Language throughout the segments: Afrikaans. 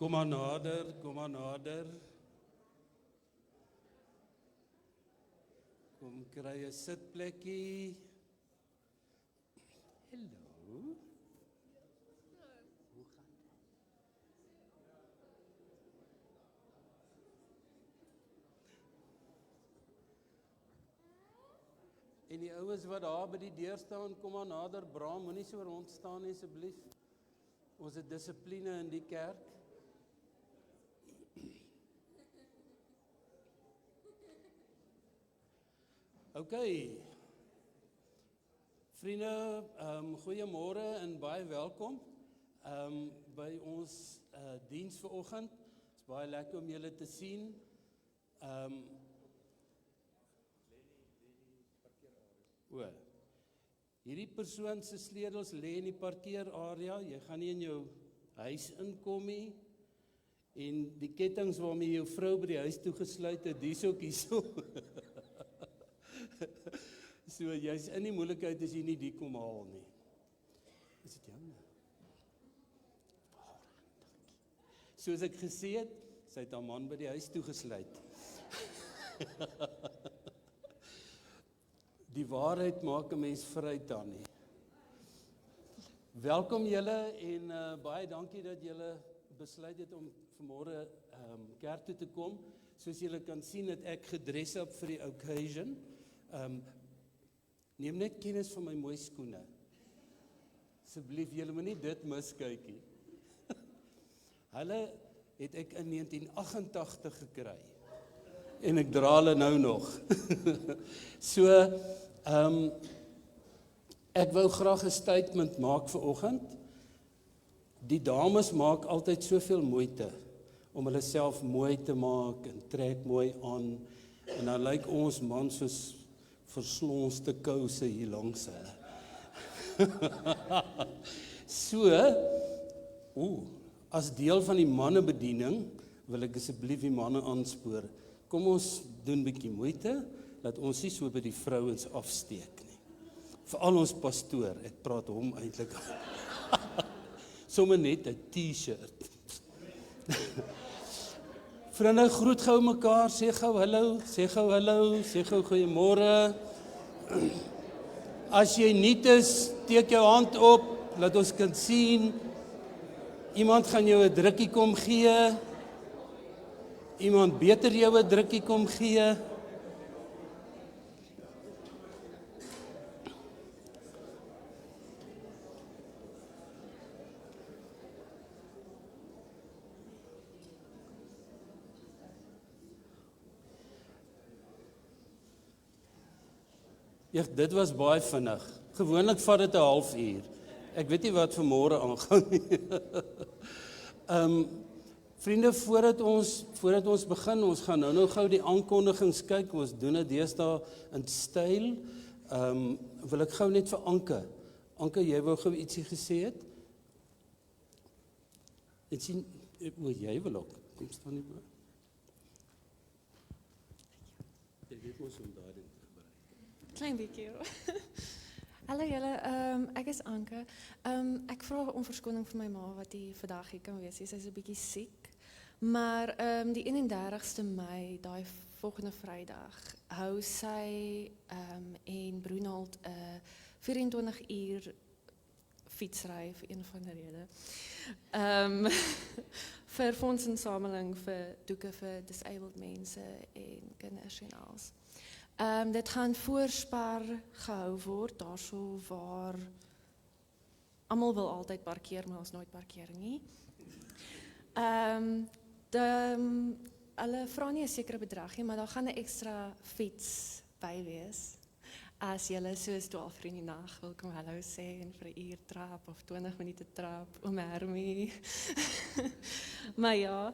Kom maar nader, kom maar nader. Kom kry 'n sitplekkie. Hallo. Hoe gaan dit? En die ouens wat daar by die deur staan, kom maar nader, Bram, moenie so rond staan nie asseblief. Ons het dissipline in die kerk. OK. Vriende, goeiemôre en baie welkom by ons diens vanoggend. Dit is baie lekker om julle te sien. Hierdie persoon se sleutels lê in die parkeerarea. Jy gaan nie in jou huis inkom nie. En die kettinge waarmee jou vrou by die huis toegesluit het, dis ook hierso. So, jy's in die moeilikheid as jy nie die kom haal nie. Is dit joune? Soos ek gesê het, sy het haar man by die huis toegesluit. Die waarheid maak 'n mens vry dan nie. Welkom julle en baie dankie dat julle besluit het om vanmôre kerk toe te kom. Soos julle kan sien het ek gedress up vir die occasion. Neem net kennis van my mooi skoene. Asseblief, julle moenie dit miskyk nie. Hulle het ek in 1988 gekry. En ek dra hulle nou nog. So, ek wou graag 'n statement maak vanoggend. Die dames maak altyd soveel moeite om hulle self mooi te maak en trek mooi aan. En dan lyk ons man soos verslonste kouse hier langs hulle. So, as deel van die mannebediening wil ek asseblief die manne aanspoor. Kom ons doen bietjie moeite, dat ons nie so by die vrouens afsteek nie. Veral ons pastoor, ek praat hom eintlik. Sommige net 'n T-shirt. Vriende, groet gou mekaar, sê gou hallo, sê gou goeiemôre. As jy nuut is, steek jou hand op, laat ons kan sien. Iemand gaan jou 'n drukkie kom gee. Iemand beter jou 'n drukkie kom gee. Ja, dit was baie vinnig. Gewoonlik vat dit 'n halfuur. Ek weet nie wat vanmôre aangaan nie. Vriende, voordat ons begin, ons gaan nou gou die aankondigings kyk. Ons doen dit deesdae in styl. Wil ek gou net vir Anke. Anke, jy wou gou ietsie gesê het? Ek sien, jy wil ook. Kom staan nie bo. Jy weet mos om daarin. Klein bietjie. Hallo julle, ek is Anke. Ek vra om verskoning vir my ma wat hier vandag hier kan wees. Sy's 'n bietjie siek. Maar die 31ste Mei, daai volgende Vrydag, hou sy en Brunald 'n 24 uur fietsry vir een van die rede. Vir fondsinsameling vir doeke vir disabled mense en kinders en alles. Dit gaan voorspar gehou word, daarso waar almal wil altyd parkeer, maar ons nooit parkeer nie. Hulle vra nie 'n sekere bedrag nie, maar daar gaan 'n ekstra fiets by wees. As julle soos 12 uur in die nag wil kom hallo sê en vir 'n uur trap of 20 minute trap om Hermie. Maar ja,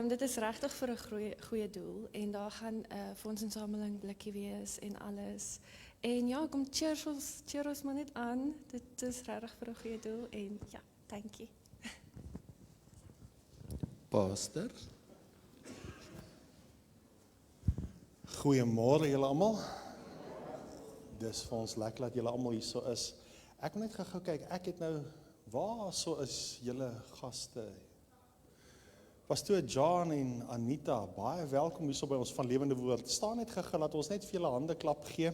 dit is regtig vir 'n goeie doel en daar gaan 'n fondsinsameling blikkie wees en alles. En ja, kom cheer ons maar net aan. Dit is regtig vir 'n goeie doel en ja, dankie. Pastor. Goeiemôre julle almal. Dis vir ons lekker dat julle almal hier so is. Ek wil net gou kyk, ek het nou, waar so is julle gaste? Pastoor John en Anita, baie welkom hier so by ons van Lewende Woord. Staan net gou, laat ons net vir julle hande klap gee.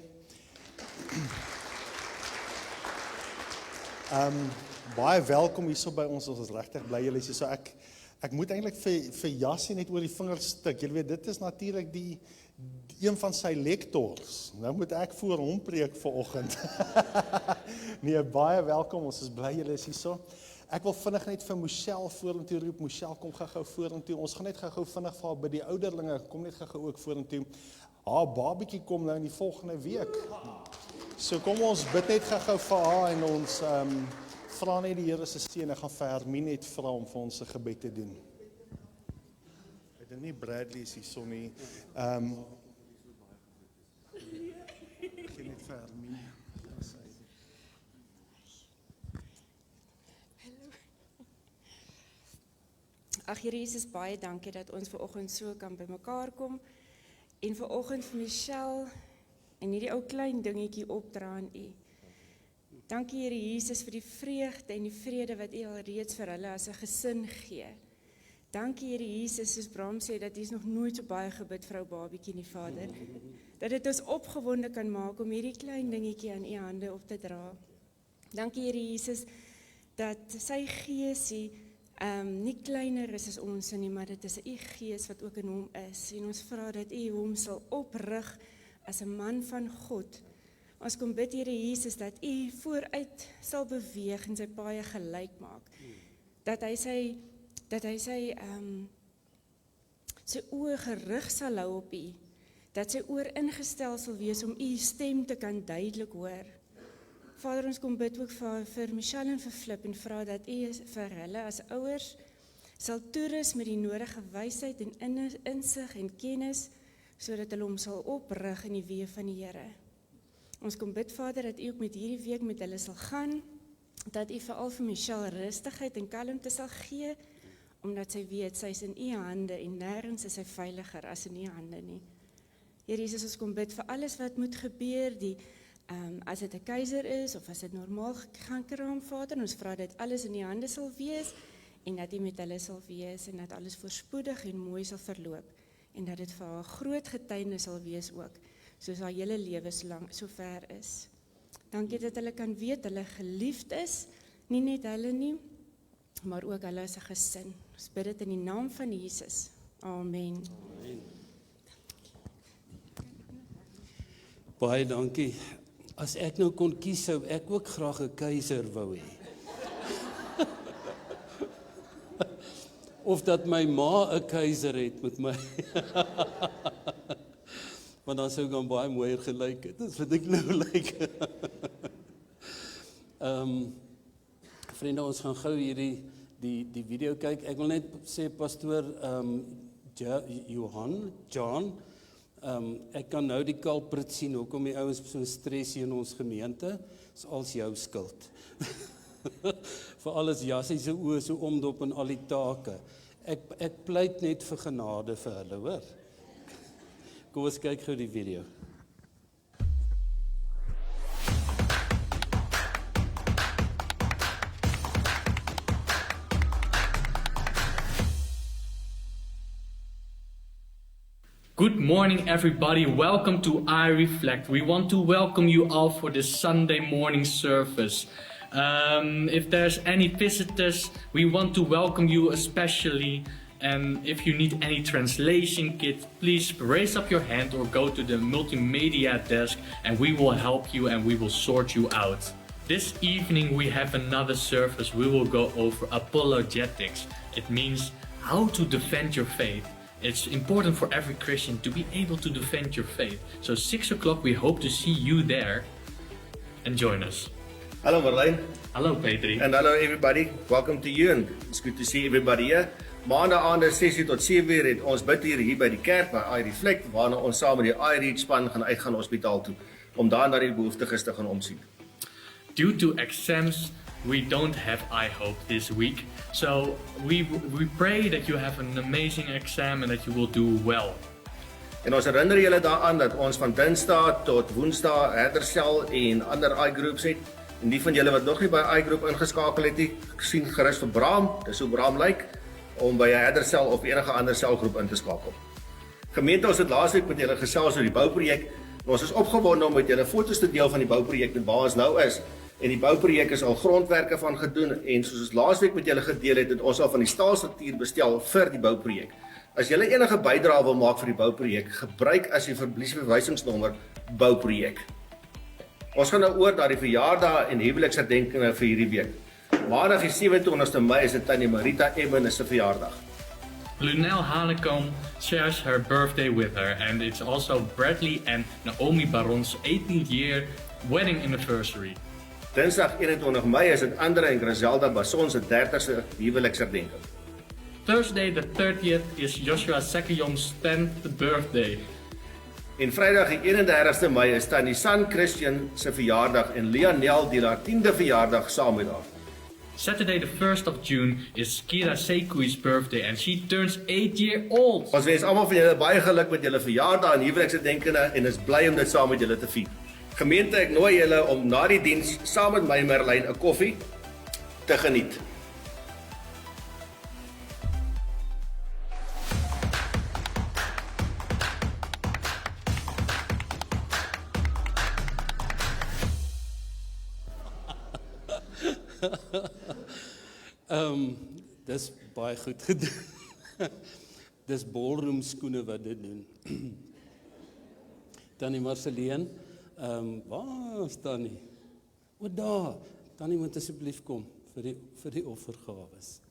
Baie welkom hier so by ons is regtig bly julle is hier. So ek moet eintlik vir Jassie net oor die vingers stik. Julle weet, dit is natuurlik die een van sy lektors. Nou moet ek voor hom preek vanoggend. Nee, baie welkom, ons is bly julle is hier so. Ek wil vinnig net vir Michelle vorentoe roep. Michelle, kom gou vorentoe. Ons gaan net gou vinnig vir haar by die ouderlinge, kom net gou ook vorentoe. Haar babietjie kom nou in die volgende week. So kom ons bid net gou vir haar en ons vra net die Here se seën. Ek gaan vir Hermine net vra om vir ons 'n gebed te doen. Ek dink nie Bradley is hier so nie. Gee net vir Hermine. Ag Here Jesus, baie dankie dat ons vanoggend so kan bymekaar kom en vanoggend vir Michelle en hierdie ou klein dingetjie opdra aan U. Dankie Here Jesus vir die vreugde en die vrede wat U al reeds vir hulle as 'n gesin gee. Dankie Here Jesus, soos Bram sê dat U nog nooit so baie gebid vir ou babietjie nie, Vader. Dat dit ons opgewonde kan maak om hierdie klein dingetjie aan U hande op te dra. Dankie Here Jesus dat sy geesie nie kleiner is as ons nie, maar dit is U gees wat ook in hom is. En ons vra dat U hom sal oprig as 'n man van God. Ons kom bid Here Jesus dat U vooruit sal beweeg en sy paaie gelyk maak. Dat hy sy oë gerig sal hou op U. Dat sy oor ingestel sal wees om U stem te kan duidelik hoor. Vader, ons kom bid ook vir Michelle en vir Flip en vra dat U vir hulle as ouers sal toerus met die nodige wysheid en insig en kennis, sodat hulle hom sal oprig in die weë van die Here. Ons kom bid, Vader, dat U ook met hierdie week met hulle sal gaan, dat U veral vir Michelle rustigheid en kalmte sal gee, omdat sy weet, sy is in U hande en nêrens is sy veiliger as in U hande nie. Here Jesus, ons kom bid vir alles wat moet gebeur, as dit 'n keiser is, of as dit normaal gaan kraam, Vader, ons vra dat alles in U hande sal wees, en dat U met hulle sal wees, en dat alles voorspoedig en mooi sal verloop, en dat dit vir haar groot getuienis sal wees ook, soos haar hele lewe so ver is. Dankie dat hulle kan weet, hulle geliefd is, nie net hulle nie, maar ook hulle as 'n gesin. Ons bid dit in die naam van Jesus. Amen. Amen. Baie dankie. As ek nou kon kies, sou ek ook graag 'n keiser wou hê. Of dat my ma 'n keiser het met my. Want dan sou ek dan baie mooier gelyk het. Dis wat ek nou lyk. Vriende, ons gaan gou hierdie die video kyk. Ek wil net sê, pastoor John, ek kan nou die culprit sien, hoekom die ouens so stres hier in ons gemeente, is als jou skuld. Vir alles Jassie se oë so omdop en al die take. Ek pleit net vir genade vir hulle, hoor. Kom ons kyk gou die video. Good morning, everybody. Welcome to I Reflect. We want to welcome you all for this Sunday morning service. If there's any visitors, we want to welcome you especially. And if you need any translation kit, please raise up your hand or go to the multimedia desk and we will help you and we will sort you out. This evening we have another service. We will go over apologetics. It means how to defend your faith. It's important for every Christian to be able to defend your faith. So 6 o'clock, we hope to see you there and join us. Hello Marlene. Hello Petri. And hello everybody. Welcome to you and it's good to see everybody here. Maandag aande 6 tot 7 uur het ons bid hier by die kerk by I Reflect, waarna ons saam met die iReach span gaan uitgaan hospitaal toe om daar na die behoeftiges te gaan omsien. Due to exams, we don't have iHope this week. So we pray that you have an amazing exam and that you will do well. En ons herinner julle daaraan dat ons van Dinsdag tot Woensdag herdersel en ander iGroups het. En die van julle wat nog nie by iGroup ingeskakel het nie, sien gerus vir Bram, dis hoe Bram lyk. om by 'n herdersel of enige ander selgroep in te skakel. Gemeente, ons het laasweek met julle gesels oor die bouprojek. Ons is opgewonde om met julle foto's te deel van die bouprojek en waar ons nou is. En die bouprojek is al grondwerke van gedoen en soos ons laasweek met julle gedeel het ons al van die staalstruktuur bestel vir die bouprojek. As julle enige bydrae wil maak vir die bouprojek, gebruik as die verwysingsnommer bouprojek. Ons gaan nou oor na die verjaardag en huweliksherdenkinge vir hierdie week. Maandag die 27ste Mei is dit Tannie Marita Emmen se verjaardag. Lunel Hanekom shares her birthday with her, and it's also Bradley and Naomi Baron's 18th year wedding anniversary. Dinsdag 21 Mei is dit Andre en Griselda Basson se 30ste huweliksherdenking. Thursday the 30th is Joshua Sekiyom's 10th birthday. En Vrydag die 31ste Mei is Tannie San Christian se verjaardag en Leonel die haar 10de verjaardag saam met haar. Saturday the 1st of June is Kira Sekui's birthday and she turns 8 years old. Ons wens almal van julle baie geluk met julle verjaardag en huweliksherdenkinge en is bly om dit saam met julle te vier. Gemeente, ek nooi julle om na die diens saam met my Merlyn 'n koffie te geniet. Dis baie goed gedoen. Dis ballroom skoene wat dit doen. Tannie Marceline, waar is Tannie? O daar, Tannie moet asseblief kom vir die offergawes.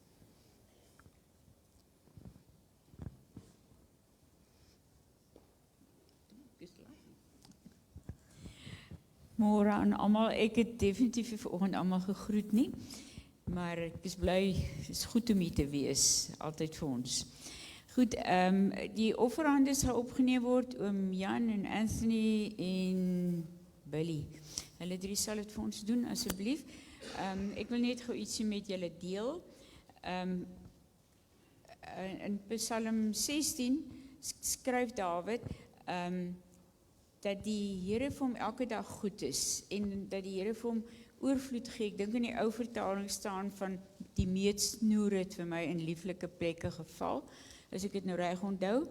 Môre aan almal. Ek het definitief nie vanoggend almal gegroet nie, maar ek is bly, het is goed om hier te wees, altyd vir ons. Goed, die offerhande sal opgeneem word, oom Jan en Anthony en Billy. Hulle drie sal dit vir ons doen, asseblief. Ek wil net gou ietsie met julle deel. In Psalm 16 skryf Dawid, dat die Here vir hom elke dag goed is en dat die Here vir hom oorvloed gee. Ek dink in die ou vertaling staan van die meetsnoer het vir my in lieflike plekke geval, as ek dit nou reg onthou.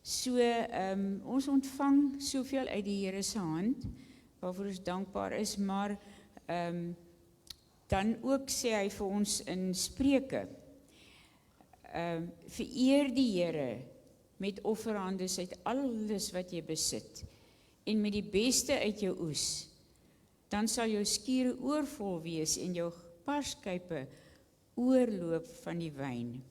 So, ons ontvang soveel uit die Here se hand, waarvoor ons dankbaar is, maar dan ook sê hy vir ons in Spreuke, vereer die Here met offerhande uit alles wat jy besit, en met die beste uit jou oes, dan sal jou skure oorvol wees en jou parskype oorloop van die wyn.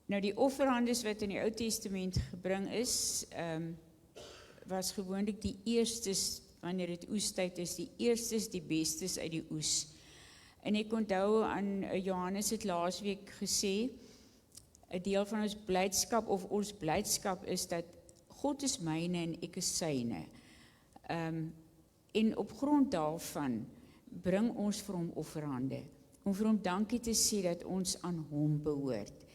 Nou die offerhandes wat in die Ou Testament gebring is, was gewoonlik die eerstes, wanneer dit oestyd is, die eerstes, die bestes uit die oes. En ek onthou aan Johannes het laasweek gesê, 'n deel van ons blydskap of ons blydskap is dat God is myne en ek is syne. En op grond daarvan bring ons vir hom offerhande, om vir hom dankie te sê dat ons aan hom behoort.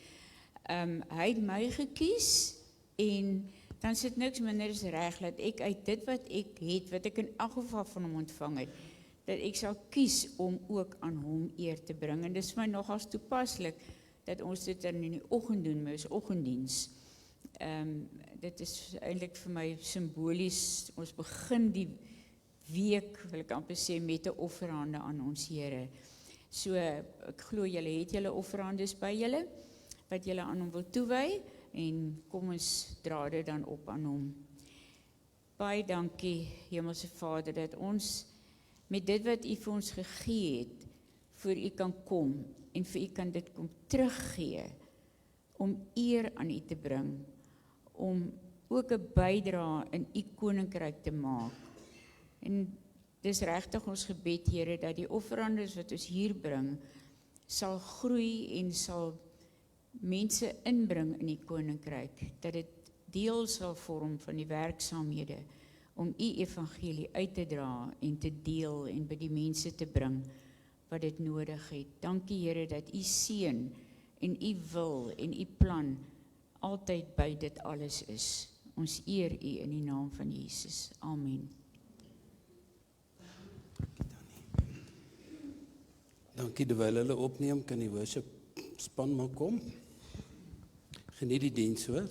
Hy het my gekies en dan sit niks minder as reg dat ek uit dit wat ek het, wat ek in elk geval van hom ontvang het, dat ek sal kies om ook aan hom eer te bring. En dit is my nogals toepaslik dat ons dit in die oggend doen, met ons oggenddiens. Dit is eintlik vir my simbolies. Ons begin die week, wil ek amper sê, met 'n offerhande aan ons Here. So, ek glo julle het julle offerhandes by julle, wat julle aan hom wil toewy, en kom ons dra dit dan op aan hom. Baie dankie, Hemelse Vader, dat ons met dit wat u vir ons gegee het, voor u kan kom, en vir u kan dit kom teruggee, om eer aan u te bring, om ook 'n bydrae in u koninkryk te maak. En dis regtig ons gebed, Here, dat die offerhandes wat ons hier bring, sal groei en sal mense inbring in die koninkryk, dat dit deel sal vorm van die werksaamhede, om u evangelie uit te dra en te deel en by die mense te bring, wat dit nodig het. Dankie, Here, dat u seën en u wil en u plan altyd by dit alles is. Ons eer u in die naam van Jesus. Amen. Dankie, terwyl hulle opneem, kan die worship span maar kom. Geniet die diens, hoor.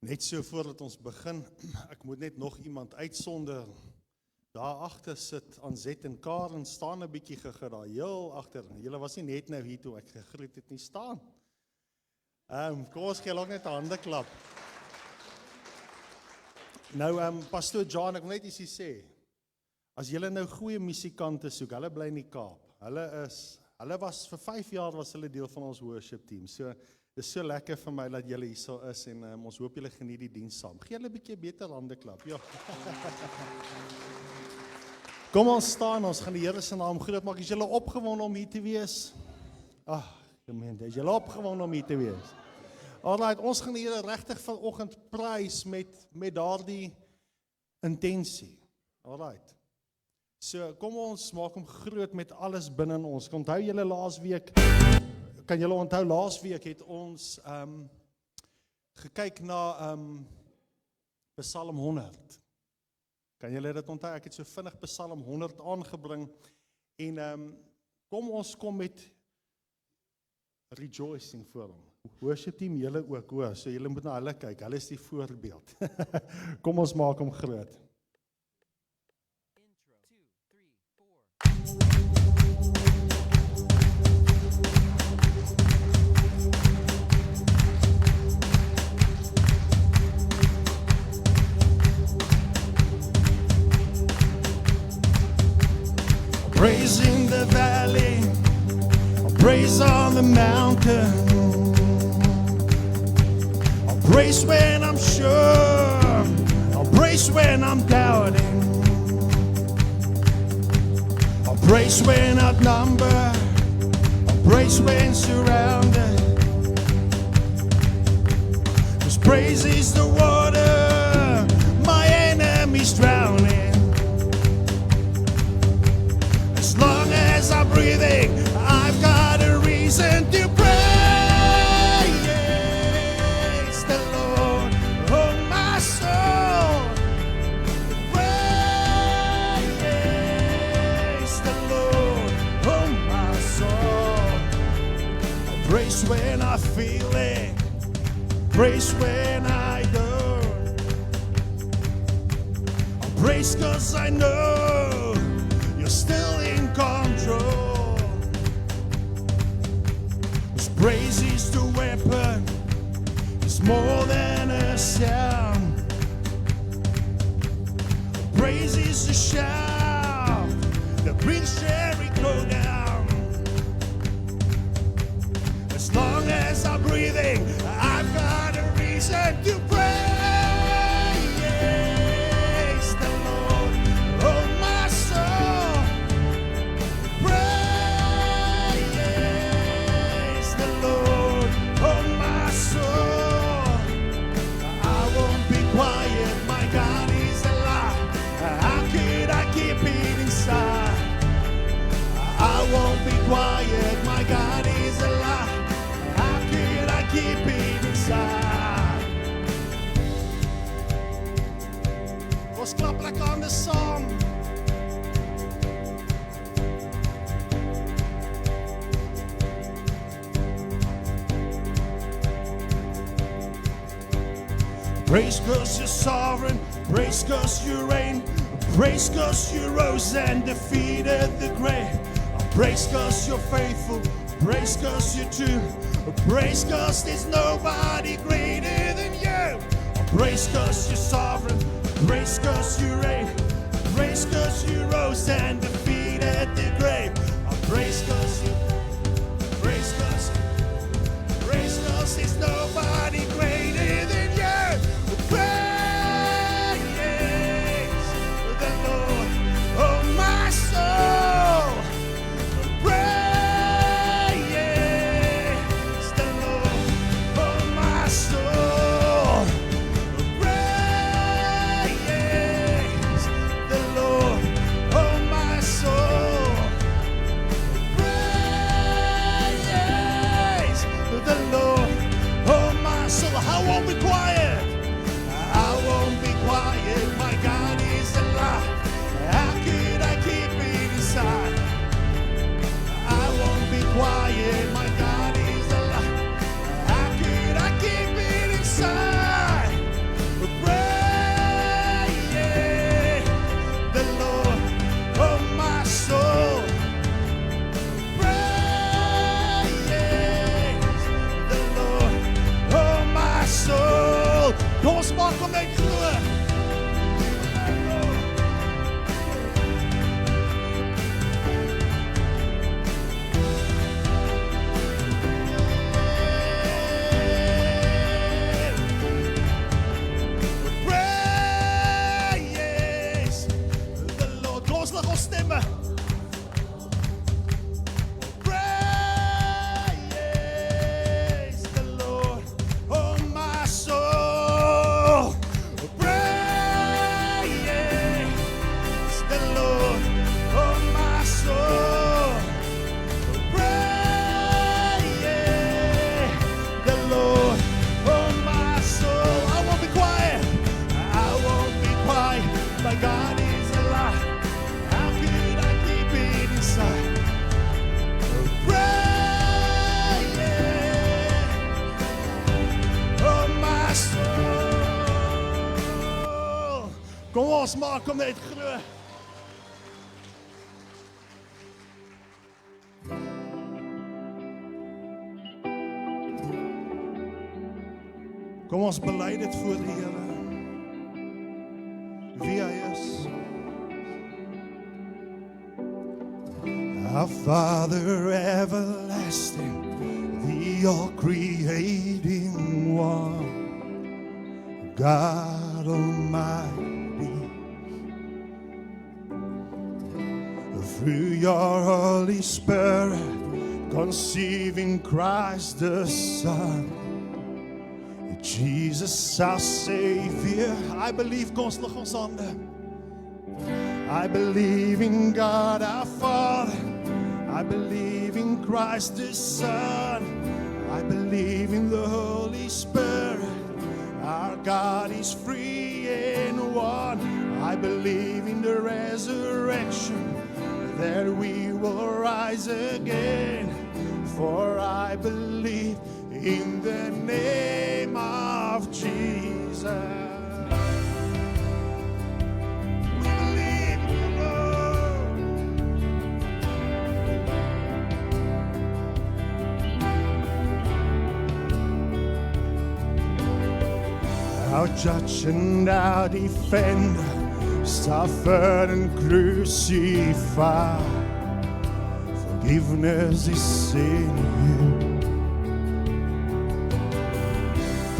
Net so voordat ons begin, ek moet net nog iemand uitsonder. Daar agter sit Anzet en Karen, staan 'n bietjie daar heel agter. Julle was nie net nou hier toe ek gegroet het nie, staan. Kom ons gee ook net 'n hande klap. Nou, Pastoor John, ek wil net ietsie sê. As julle nou goeie musikante soek, hulle bly in die Kaap. Hulle was vir 5 jaar was hulle deel van ons worship team. So dit is so lekker vir my dat julle hierso is en ons hoop julle geniet die diens saam. Gee hulle 'n bietjie beter hande klap. Ja. Kom ons staan, ons gaan die Here se naam groot maak. Is julle opgewonde om hier te wees? Gemeente, is julle opgewonde om hier te wees? Alright, ons gaan die Here regtig vanoggend prys met daardie intensie. Alright. So kom ons maak hom groot met alles binne in ons. Onthou julle laasweek, kan julle onthou laasweek het ons gekyk na Psalm 100. Kan julle dit onthou? Ek het so vinnig Psalm 100 aangebring en kom ons kom met rejoicing voor hom. Worship team julle ook, hoor, so julle moet na hulle kyk. Hulle is die voorbeeld. Kom ons maak hom groot. Praise in the valley, praise on the mountain, praise when I'm sure, praise when I'm doubting, praise when outnumbered, praise when surrounded. Cause praise is the water my enemies drowning. As long as I'm breathing, I've got a reason to praise the Lord, oh my soul. Praise the Lord, oh my soul. Praise when I feel it, praise when I don't. Praise 'cause I know you're still in control. His praise is the weapon, it's more than a sound. Praise is the shout that brings Jericho down. As long as I'm breathing, I've got a reason to praise the Lord, oh my soul. Praise the Lord, oh my soul. I won't be quiet, my God is alive. How could I keep it inside? I won't be quiet, my God is alive. How could I keep it inside? Ons klap lekker aan die song. Praise 'cause you're sovereign, praise 'cause you reign, praise 'cause you rose and defeated the grave. Praise 'cause you're faithful, praise 'cause you're true, praise 'cause there's nobody greater than you. Praise 'cause you're sovereign, praise 'cause you reign, praise 'cause you rose and defeated the grave. Praise 'cause you, praise 'cause there's nobody greater than you. Praise the Lord, oh my soul. Praise the Lord, oh my soul. Praise the Lord, oh my soul. Praise the Lord, oh my soul. I won't be quiet. I won't be quiet. My God is alive. How could I keep it inside? I won't be quiet. My God is alive. How could I keep it inside? Praise the Lord, oh my soul. Praise the Lord, oh my soul. Kom ons maak hom net groot. Praise the Lord. Kom ons lig ons stemme. Praise the Lord, oh my soul. Praise the Lord, oh my soul. Praise the Lord, oh my soul. I won't be quiet. I won't be quiet. My God is alive. How could I keep it inside? Praise, oh my soul. Kom ons maak hom net groot. Kom ons bely dit voor die Here. Wie hy is. Our Father everlasting, the all-creating one, God Almighty. Through your Holy Spirit, conceiving Christ the Son, Jesus our Savior. I believe, kom ons lig ons hande. I believe in God our Father. I believe in Christ the Son. I believe in the Holy Spirit. Our God is free and one. I believe in the resurrection, that we will rise again. For I believe in the name of Jesus. We believe in you, Lord. Our judge and our defender suffered and crucified. Forgiveness is in you.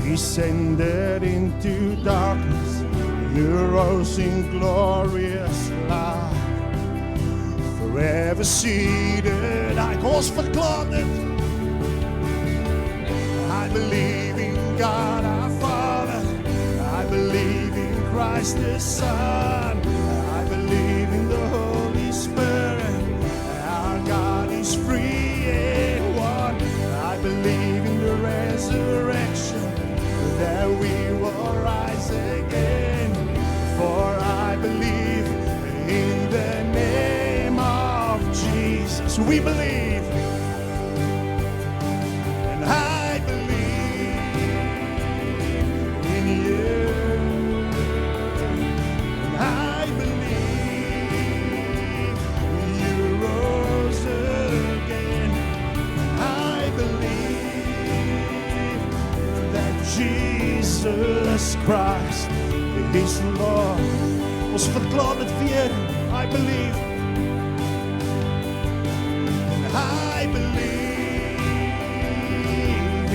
Descended into darkness, you rose in glorious light. Forever seated, I cause for it. I believe in God our Father. I believe in Christ the Son. I believe in the Holy Spirit. Our God is free and one. I believe in the resurrection, that we will rise again. For I believe in the name of Jesus. We believe, and I believe in you. Christ is Lord. Ons verklaar dit weer. I believe. And I believe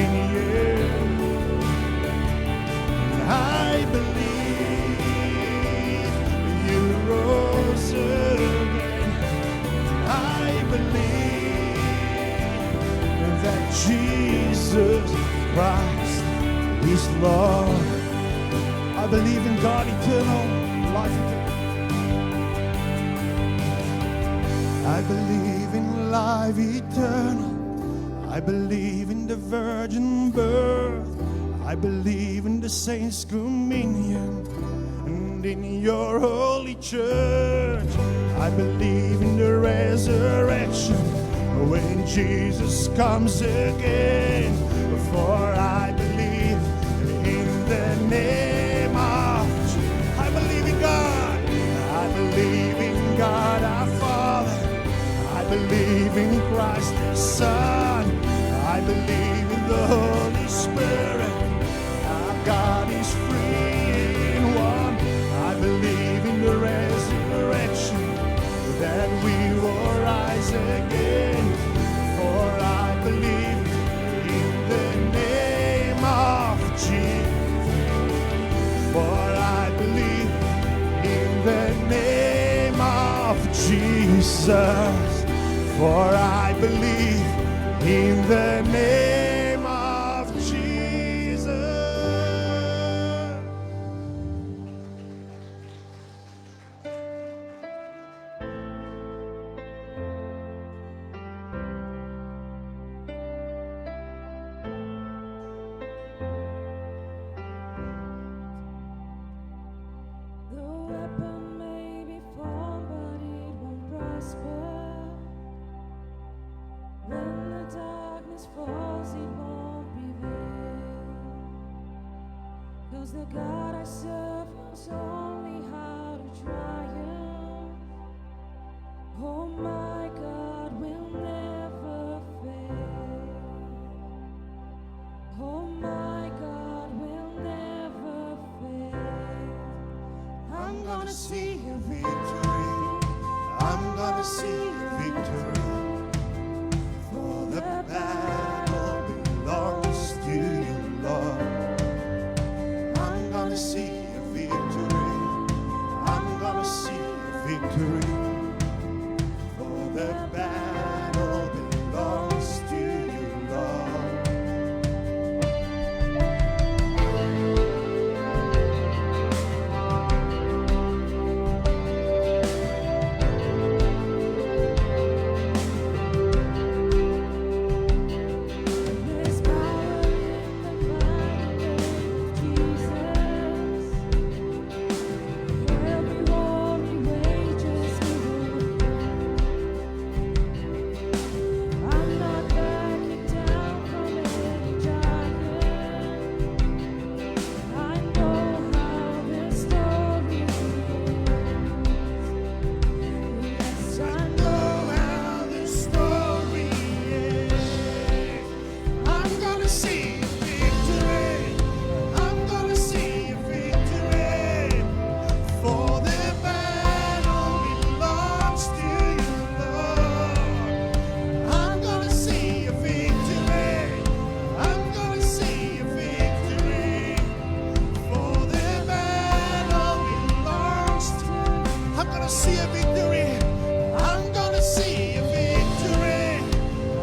in you. And I believe you rose again. I believe that Jesus Christ is Lord. I believe in God eternal, life eternal. I believe in life eternal. I believe in the virgin birth. I believe in the saints' communion and in your holy church. I believe in the resurrection when Jesus comes again. For I believe in the name of Jesus. I believe in God. I believe in God our Father. I believe in Christ the Son. I believe in the Holy Spirit. Our God is free in one. I believe in the resurrection, that we will rise again. For I believe in the name of Jesus. For I believe in the name of Jesus. For I believe in the name of Jesus. The weapon may be formed, but it won't prosper. When the darkness falls, it won't prevail. 'Cause the God I serve knows only how to triumph. Oh, my God will never fail. Oh, my God will never fail. I'm gonna see a victory. I'm gonna see a victory. For the battle belongs to you, Lord. I'm gonna see a victory. I'm gonna see a victory. For the battle belongs to you, Lord. There's power in the mighty name of Jesus. Every war he wages, he will win. I'm not backing down from any giant. I know how this story ends. Yes, I know how this story ends. I'm gonna see a victory. I'm gonna see a victory. For the battle belongs to you, Lord. I'm gonna see a victory. I'm gonna see a victory. For the battle belongs to you. I'm gonna see a victory. I'm gonna see a victory.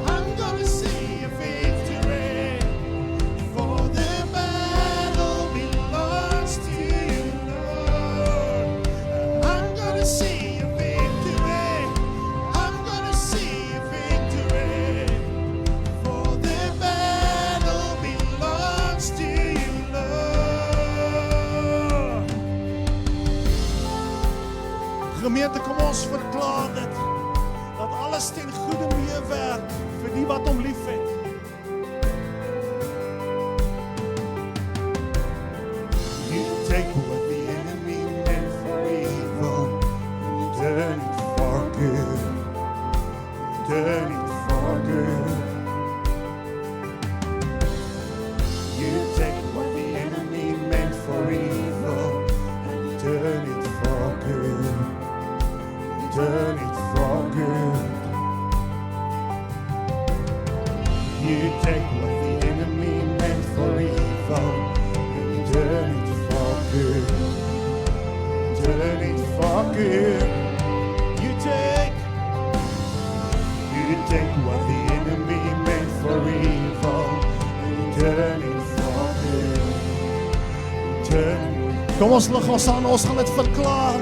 I'm gonna see a victory. For the battle belongs to you, Lord. I'm gonna see a victory. I'm gonna see a victory. For the battle belongs to you, Lord. Gemeente, kom ons verklaar dit. Dat alles ten goede meewerk vir die wat hom liefhet. You take what the enemy meant for evil, you turn it for good. Turn it for good. You take what the enemy meant for evil. You take what the enemy meant for evil and you turn it for good. Turn it for good. You take what the enemy meant for evil and you turn it for good. Turn. Kom ons lig ons aan, ons gaan dit verklaar.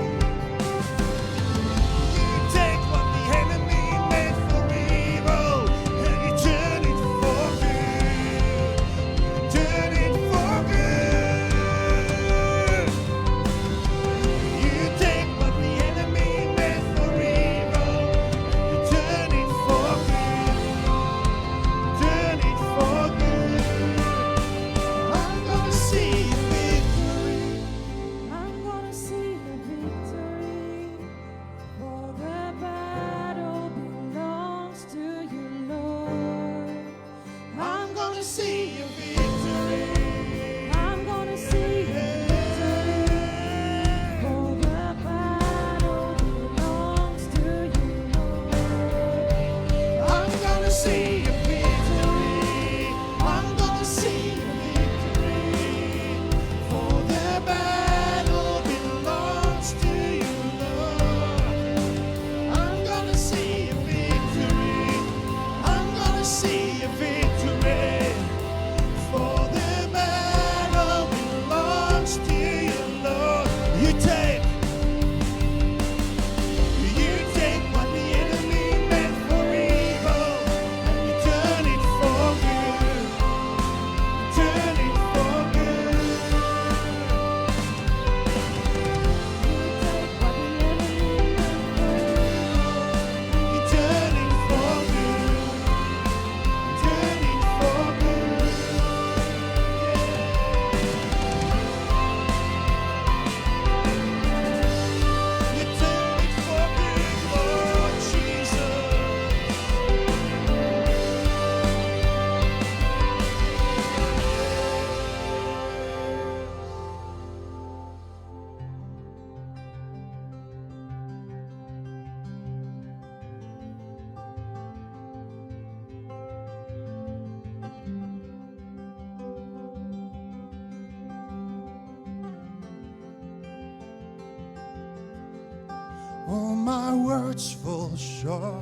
All my words fall short.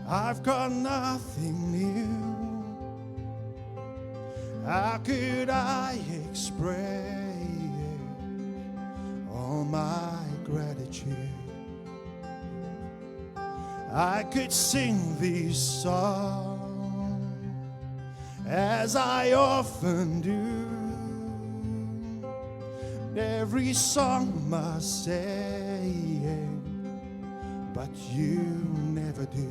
I've got nothing new. How could I express all my gratitude? I could sing these songs as I often do. Every song must say, but you never do.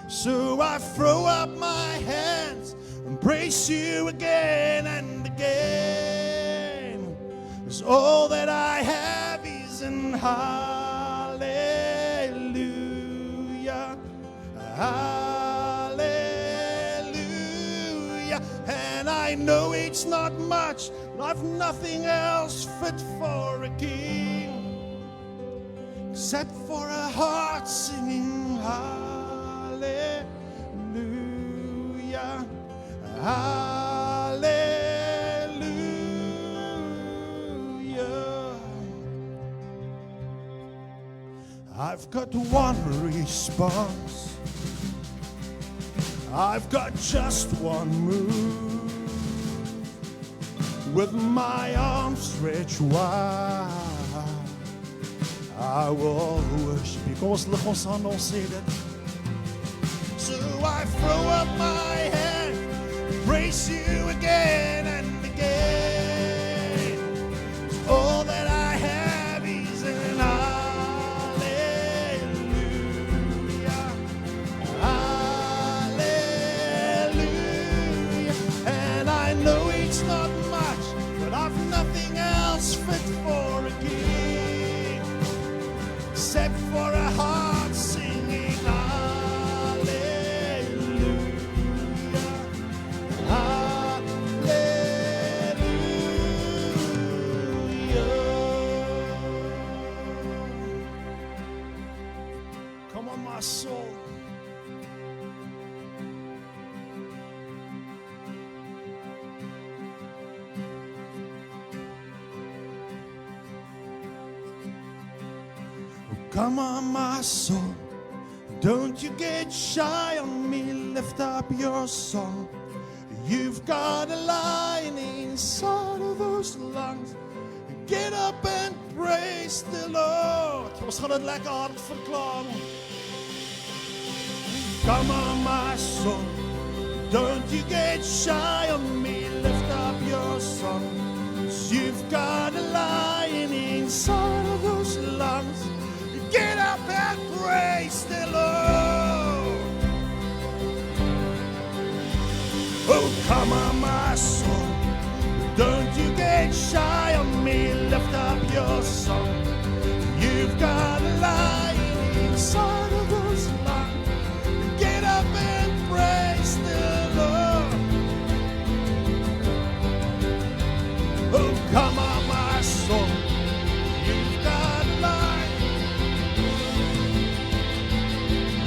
So I throw up my hands and praise you again and again. 'Cause all that I have is in hallelujah, hallelujah. And I know it's not much, but I've nothing else fit for a king except for a heart singing hallelujah, hallelujah. I've got one response, I've got just one move. With my arms stretched wide, I will worship you. Kom ons lig ons aan, ons sê dit. So I throw up my hand, praise you again and again. All that I have is in hallelujah, hallelujah. And I know it's not much, but I've nothing else fit for a king except for a heart singing hallelujah, hallelujah. Come on, my soul. come on, my soul. Don't you get shy on me, lift up your song. You've got a lion inside of those lungs. Get up and praise the Lord. Ons gaan dit lekker hard verklaar. Come on, my soul. Don't you get shy on me, lift up your song. You've got a lion inside of those lungs. Get up and praise the Lord. Oh, come on, my soul. Don't you get shy on me, lift up your song. You've got a lion inside of those lungs. Get up and praise the Lord. Oh, come on, my soul. You've got a lion.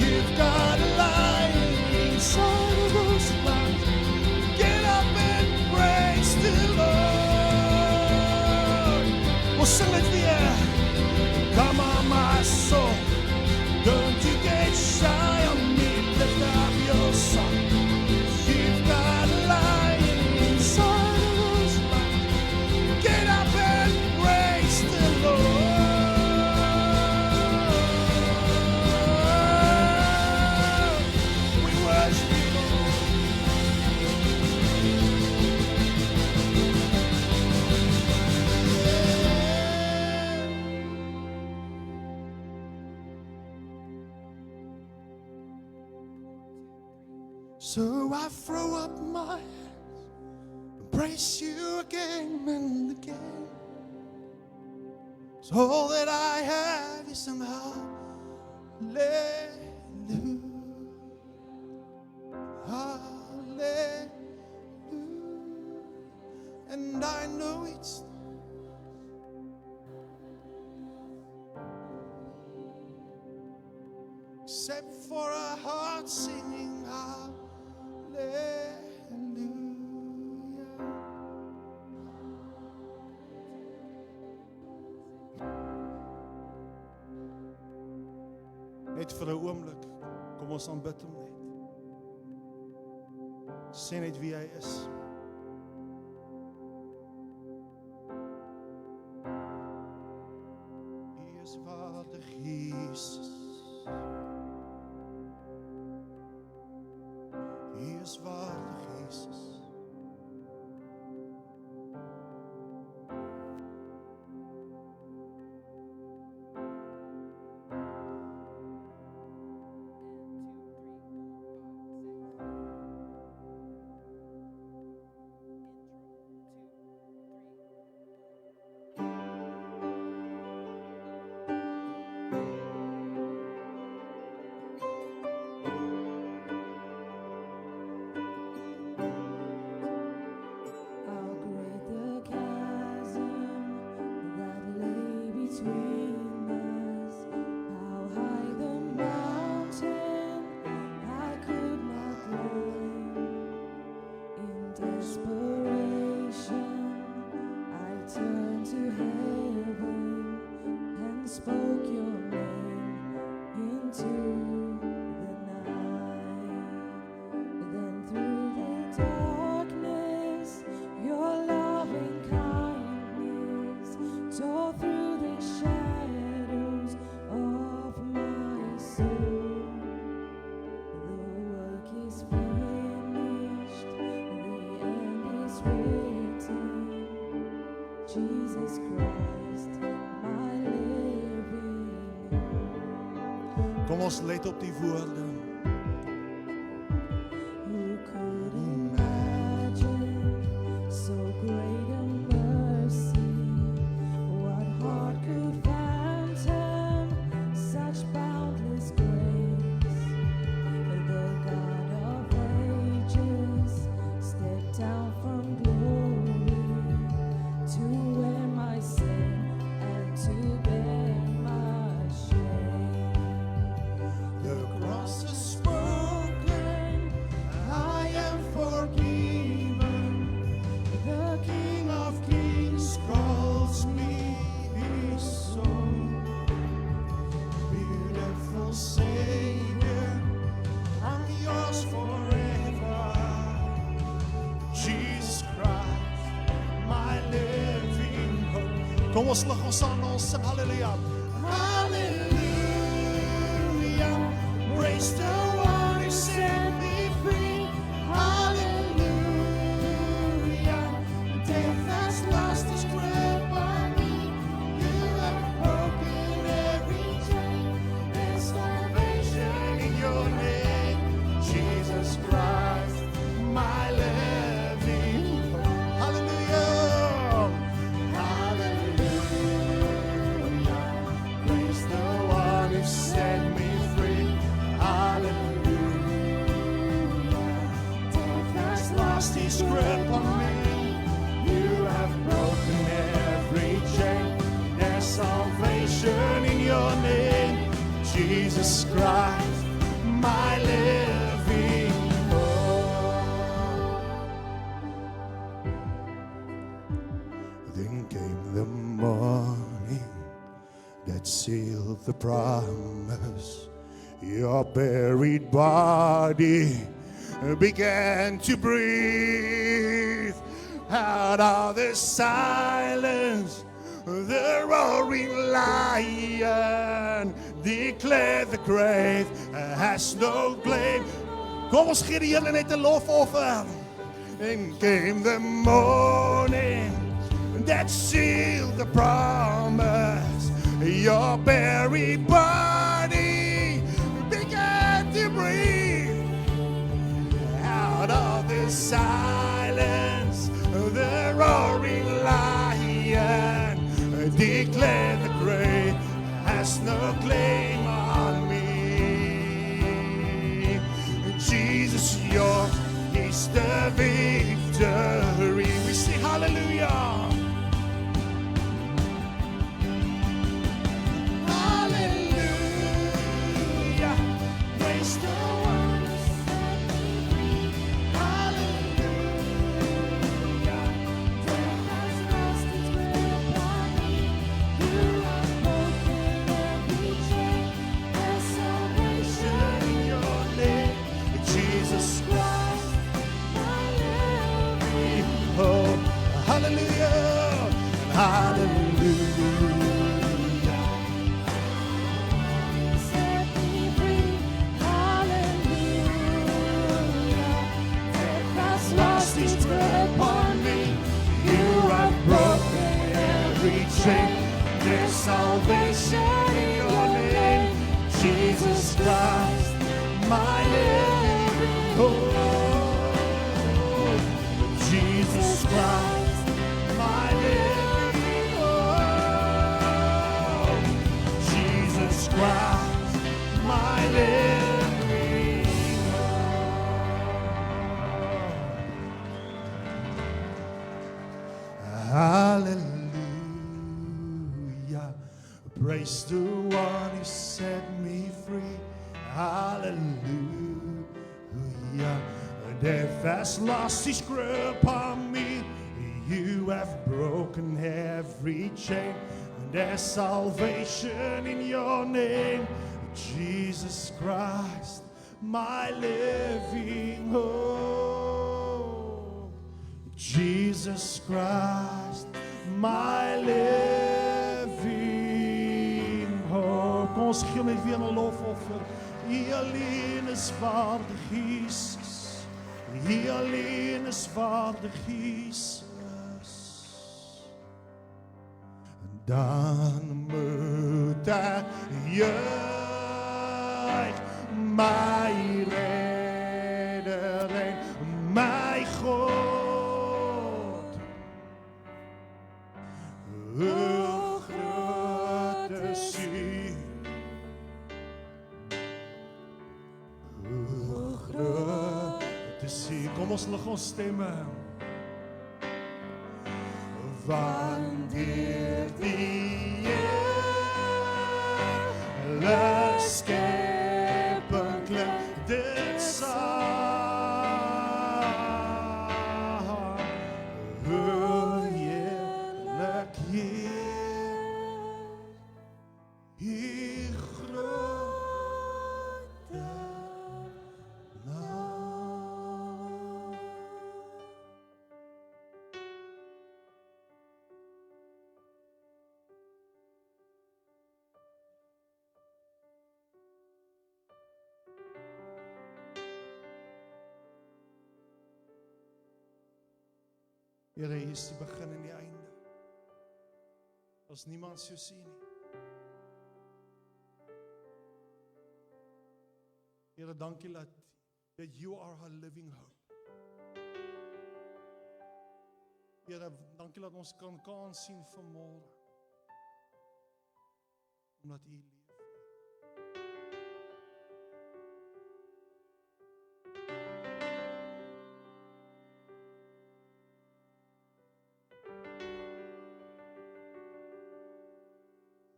You've got a lion inside of those lungs. Get up and praise the Lord. We'll sing it weer. Come on, my soul. Don't you get shy on me. Lift up your song. You've got a lion inside of those lungs. Get up and praise the Lord. We worship you, Lord. So I throw up my hands and praise you again and again. So all that I have is an hallelujah, hallelujah. And I know it's except for a heart singing hallelujah. Net vir 'n oomblik, kom ons aanbid hom net. Sê net wie hy is. Hy is waardig, Jesus. Hy is waardig, Jesus. How great the chasm that lay between us. How high the mountain I could not climb. In desperation, I turned to heaven and spoke your name into the night. Then through the darkness, your loving kindness tore through the shadows of my soul. The work is finished, the end is written. Jesus Christ, my living hope. Kom ons let op die woorde. Who could imagine so great a mercy? What heart could fathom such boundless grace? The God of ages stepped down from glory to wear my sin and to bear my shame. The cross is ons lig ons aan, ons sing haleluja. Hallelujah, praise the one who set me free. Hallelujah, death has lost its grip on me. You have broken every chain. There's salvation in your name, Jesus Christ, my living hope. Hallelujah, hallelujah, praise the one who set me free. Lost his grip on me. You have broken every chain. There's salvation in your name, Jesus Christ, my living hope. Then came the morning that sealed the promise. Your buried body began to breathe out of the silence. The roaring lion declared the grave has no claim. Kom ons gee die Here net 'n lofoffer. And came the morning that sealed the promise. Your buried body began to breathe out of the silence. The roaring lion declared the grave has no claim on me. Jesus, yours is the victory. We sing hallelujah. Hallelujah, praise the one who set me free. Hallelujah, death has lost its grip on me. You have broken every chain. There's salvation in your name, Jesus Christ, my living hope. Hallelujah, hallelujah. Set me free. Hallelujah, death has lost its grip on me. You have broken every chain. There's salvation in your name, Jesus Christ, my living hope. Jesus Christ, my living hope. Jesus Christ, my living hope. Hallelujah, praise the one who set me free. Hallelujah, death has lost its grip on me. You have broken every chain. There's salvation in your name, Jesus Christ, my living hope. Jesus Christ, my living hope. Kom ons gee net weer 'n lofoffer. U alleen is waardig, Jesus. U alleen is waardig, Jesus. Dan moet ek juig, my redder en my God. Hoe groot is U? Hoe groot is U? Kom ons lig ons stemme. Wanneer die hele skepping klink, dit sal hoe heerlik U grote naam. Here, hier is die begin en die einde. As niemand so sien nie. Here, dankie dat you are our living hope. Here, dankie dat ons kan sien vanmôre. Omdat U leef.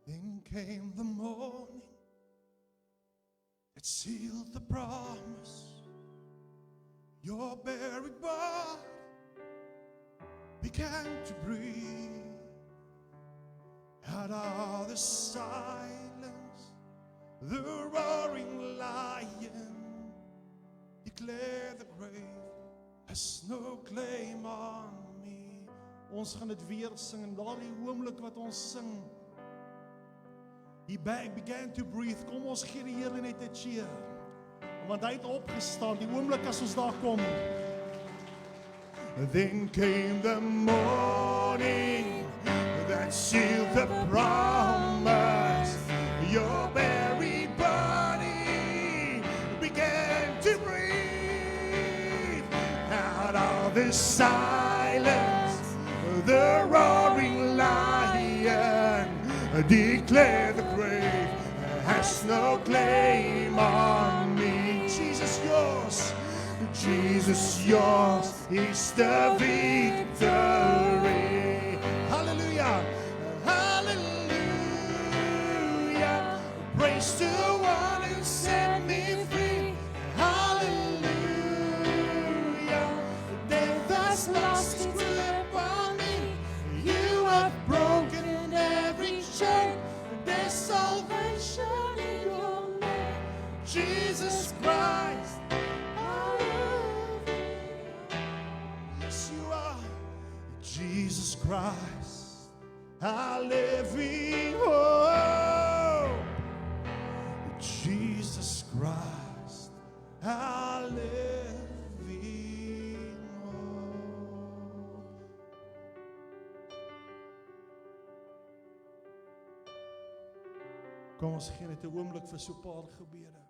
Then came the morning that sealed the promise. Your buried body began to breathe out of the silence. The roaring lion declared the grave has no claim on me. Ons gaan dit weer sing en daardie oomblik wat ons sing, He began to breathe. Kom ons gee die Here net 'n cheer. Want hy het opgestaan, die oomblik as ons daar kom. Then came the morning that sealed the promise. Your buried body began to breathe out of the silence. The roaring lion declared the grave has no claim on me. Jesus, yours is the victory. Hallelujah, hallelujah. Praise to one who set me free. Hallelujah. Death has lost its grip on me. You have broken every chain. There's salvation in your name, Jesus Christ. Yes, you are, Jesus Christ, our living hope. Jesus Christ, our living hope. Kom ons gee net 'n oomblik vir so 'n paar gebede.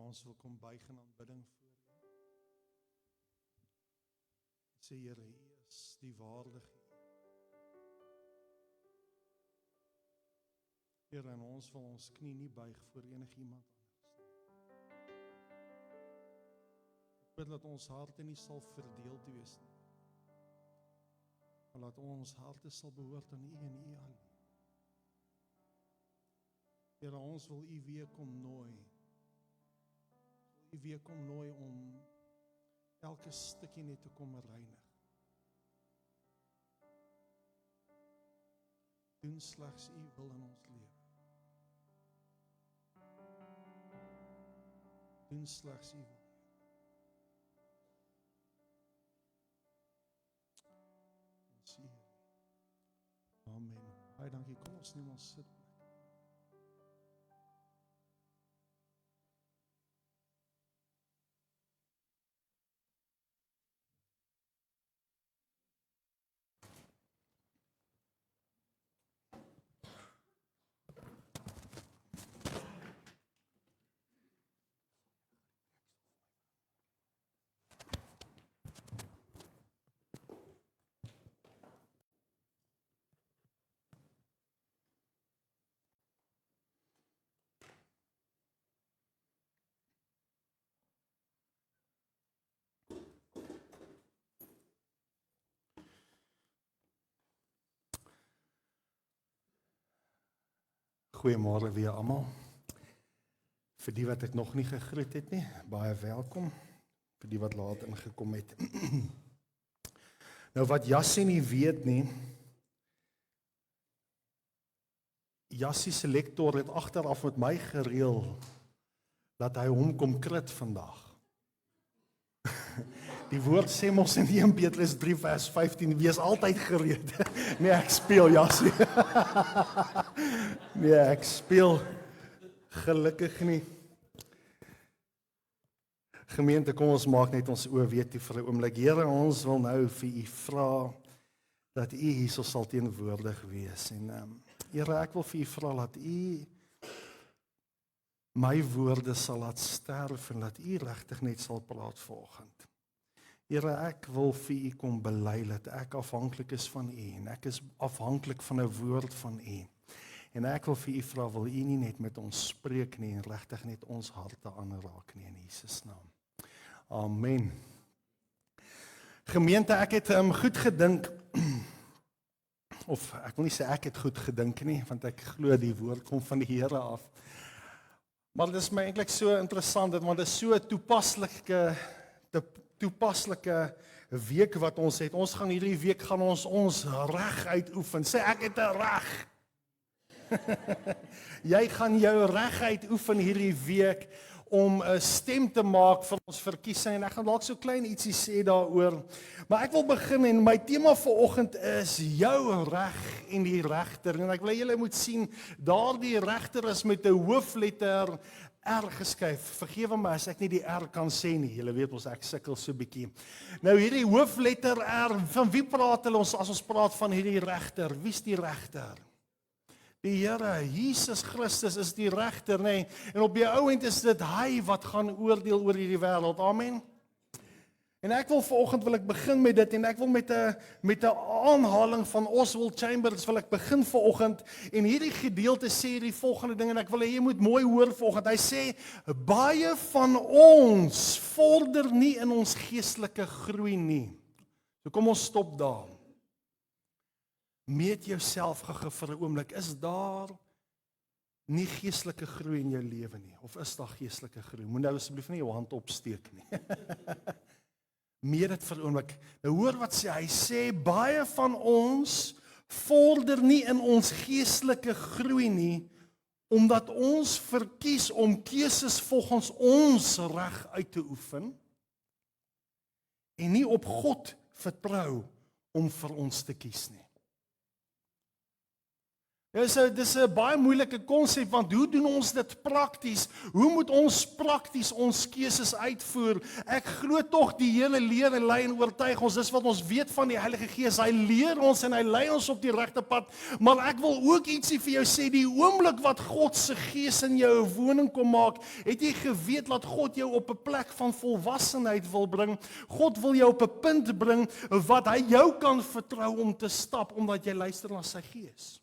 ons wil kom buig in aanbidding voor U. Sê Here, U is die waardige U. Here, en ons wil ons knie nie buig voor enigiemand anders nie. Ek bid dat ons harte nie sal verdeeld wees nie, maar dat ons harte sal behoort aan U en U alleen. Here, ons wil U weer kom nooi. U weer kom nooi om elke stukkie net te kom reinig. Doen slegs U wil in ons lewe. Doen slegs U wil. Ons sien. Amen. Baie dankie. Kom ons neem ons sit. Goeiemôre weer almal. Vir die wat ek nog nie gegroet het nie, baie welkom. Vir die wat laat ingekom het. Nou wat Jassie nie weet nie, Jassie se lektor het agteraf met my gereël dat hy hom kom krit vandag. Die woord sê mos in 1 Petrus 3 vers 15, wees altyd gereed. Nee, ek speel, Jassie. Nee, ek speel gelukkig nie. Gemeente, kom ons maak net ons oë weet toe vir 'n oomblik. Here, ons wil nou vir U vra dat U hierso sal teenwoordig wees. En Here, ek wil vir U vra dat U my woorde sal laat sterf en dat U regtig net sal praat vanoggend. Here, ek wil vir U kom bely dat ek afhanklik is van U en ek is afhanklik van 'n woord van U. En ek wil vir U vra, wil U nie net met ons spreek nie en regtig net ons harte aanraak nie in Jesus naam. Amen. Gemeente, ek het goed gedink, of ek wil nie sê ek het goed gedink nie, want ek glo die woord kom van die Here af. Maar dit is my eintlik so interessant, want dit is so 'n toepaslike week wat ons het. Ons gaan hierdie week ons reg uitoefen. Sê ek het 'n reg. Jy gaan jou reg uitoefen hierdie week om 'n stem te maak vir ons verkiesing en ek gaan dalk so klein ietsie sê daaroor. Maar ek wil begin en my tema vanoggend is jou reg en die regter. En ek wil julle moet sien, daardie regter is met 'n hoofletter R geskryf. Vergewe my as ek nie die R kan sê nie. Julle weet ons ek sukkel so bietjie. Nou hierdie hoofletter R, van wie praat hulle ons as ons praat van hierdie regter? Wie's die regter? Die Here, Jesus Christus is die regter, nê? En op die ou end is dit hy wat gaan oordeel oor hierdie wêreld. Amen. En ek wil vanoggend begin met dit en ek wil met 'n aanhaling van Oswald Chambers wil ek begin vanoggend en hierdie gedeelte sê die volgende ding en ek wil hê jy moet mooi hoor vanoggend. Hy sê baie van ons vorder nie in ons geestelike groei nie. So kom ons stop daar. Meet jouself gou vir 'n oomblik. Is daar nie geestelike groei in jou lewe nie? Of is daar geestelike groei? Moet nou asseblief nie jou hand opsteek nie. Meet dit vir 'n oomblik. Nou hoor wat sê hy. Sê baie van ons vorder nie in ons geestelike groei nie, omdat ons verkies om keuses volgens ons reg uit te oefen en nie op God vertrou om vir ons te kies nie. Dis 'n baie moeilike konsep, want hoe doen ons dit prakties? Hoe moet ons prakties ons keuses uitvoer? Ek glo tog die Here leer en lei en oortuig ons. Dis wat ons weet van die Heilige Gees. Hy leer ons en hy lei ons op die regte pad. Maar ek wil ook ietsie vir jou sê, die oomblik wat God se Gees in jou 'n woning kom maak, het jy geweet dat God jou op 'n plek van volwassenheid wil bring. God wil jou op 'n punt bring wat hy jou kan vertrou om te stap, omdat jy luister na sy Gees.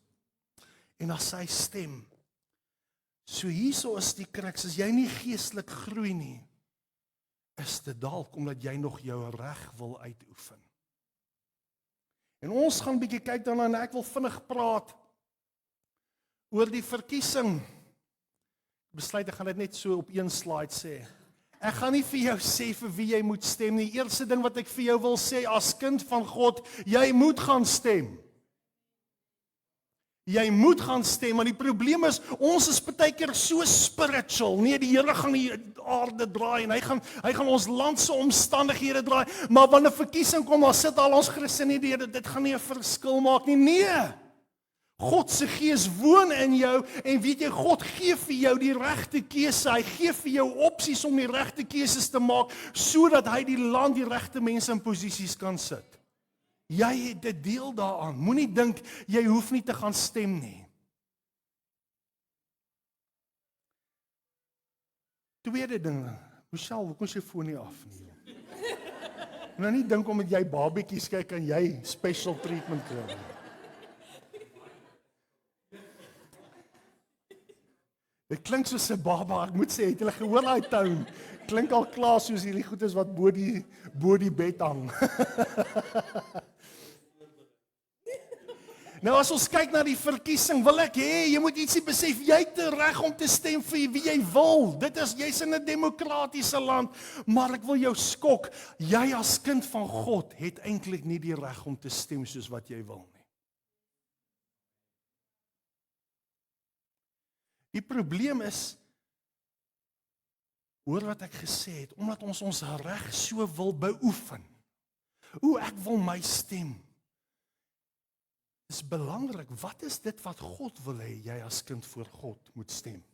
En na sy stem. So hierso is die kruks, as jy nie geestelik groei nie, is dit dalk omdat jy nog jou reg wil uitoefen. En ons gaan bietjie kyk daarna en ek wil vinnig praat oor die verkiesing. Besluit ek gaan dit net so op een slide sê. Ek gaan nie vir jou sê vir wie jy moet stem nie. Die eerste ding wat ek vir jou wil sê as kind van God, jy moet gaan stem. Jy moet gaan stem, maar die probleem is, ons is baie keer so spiritual. Nee, die Here gaan die aarde draai en hy gaan ons land se omstandighede draai, maar wanneer 'n verkiesing kom, dan sit al ons Christene, dit gaan nie 'n verskil maak nie. Nee. God se Gees woon in jou en weet jy, God gee vir jou die regte keuse. Hy gee vir jou opsies om die regte keuses te maak sodat hy die land, die regte mense in posisies kan sit. Jy het 'n deel daaraan. Moenie dink jy hoef nie te gaan stem nie. Tweede ding, Michelle, hoekom is jou foon nie af nie? Nou nie dink omdat jy babetjies kyk en jy special treatment kry nie. Dit klink soos 'n baba, ek moet sê, het julle gehoor daai tone? Klink al klaar soos hierdie goedes wat bo die bed hang. Nou as ons kyk na die verkiesing, wil ek hê jy moet ietsie besef, jy het die reg om te stem vir wie jy wil. Jy's in 'n demokratiese land, maar ek wil jou skok, jy as kind van God het eintlik nie die reg om te stem soos wat jy wil nie. Die probleem is, hoor wat ek gesê het, omdat ons reg so wil beoefen. Ek wil my stem. Dis belangrik, wat is dit wat God wil hê jy as kind voor God moet stem?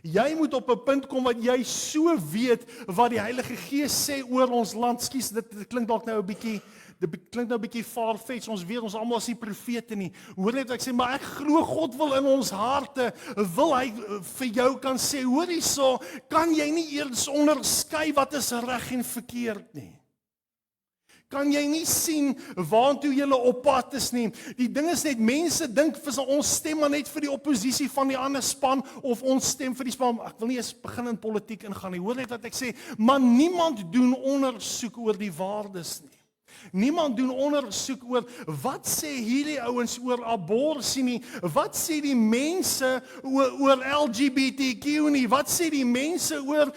Jy moet op 'n punt kom wat jy so weet wat die Heilige Gees sê oor ons land. Skus, dit klink dalk nou 'n bietjie far-fetched. Ons weet ons almal is nie profete nie. Hoor net wat ek sê, maar ek glo God wil in ons harte, wil hy vir jou kan sê, hoor hierso, kan jy nie eers onderskei wat is reg en verkeerd nie? Kan jy nie sien waartoe jy op pad is nie? Die ding is net, mense dink ons stem maar net vir die oppositie van die ander span, of ons stem vir die span. Ek wil nie eens begin in politiek ingaan nie. Hoor net wat ek sê, maar niemand doen ondersoek oor die waardes nie. Niemand doen ondersoek oor wat sê hierdie ouens oor abortus nie. Wat sê die mense oor LGBTQ nie? Wat sê die mense oor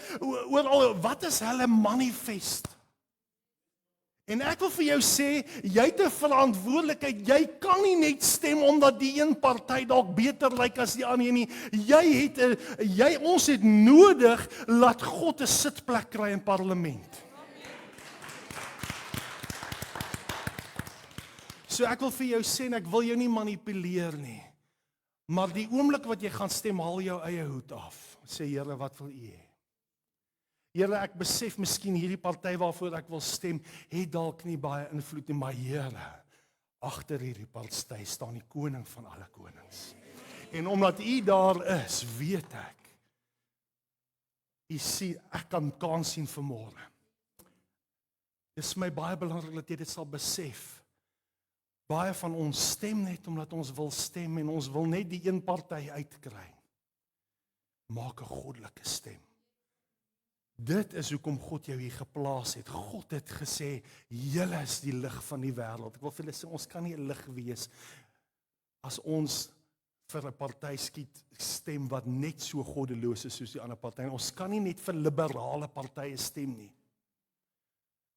wat is hulle manifest? En ek wil vir jou sê, jy het 'n verantwoordelikheid. Jy kan nie net stem omdat die een party dalk beter lyk as die ander nie. Ons het nodig laat God 'n sitplek kry in parlement. So ek wil vir jou sê, en ek wil jou nie manipuleer nie, maar die oomblik wat jy gaan stem, haal jou eie hoed af. Sê, Here, wat wil U hê? Here, ek besef miskien hierdie party waarvoor ek wil stem, het dalk nie baie invloed nie, maar Here, agter hierdie party staan die koning van alle konings. En omdat U daar is, weet ek, U sien, ek kan kans sien vir môre. Dit is my baie belangrik dat jy dit sal besef. Baie van ons stem net omdat ons wil stem en ons wil net die een party uitkry. Maak 'n goddelike stem. Dit is hoekom God jou hier geplaas het. God het gesê, julle is die lig van die wêreld. Ek wil vir julle sê, ons kan nie 'n lig wees as ons vir 'n party stem wat net so goddeloos is soos die ander party. Ons kan nie net vir liberale partye stem nie.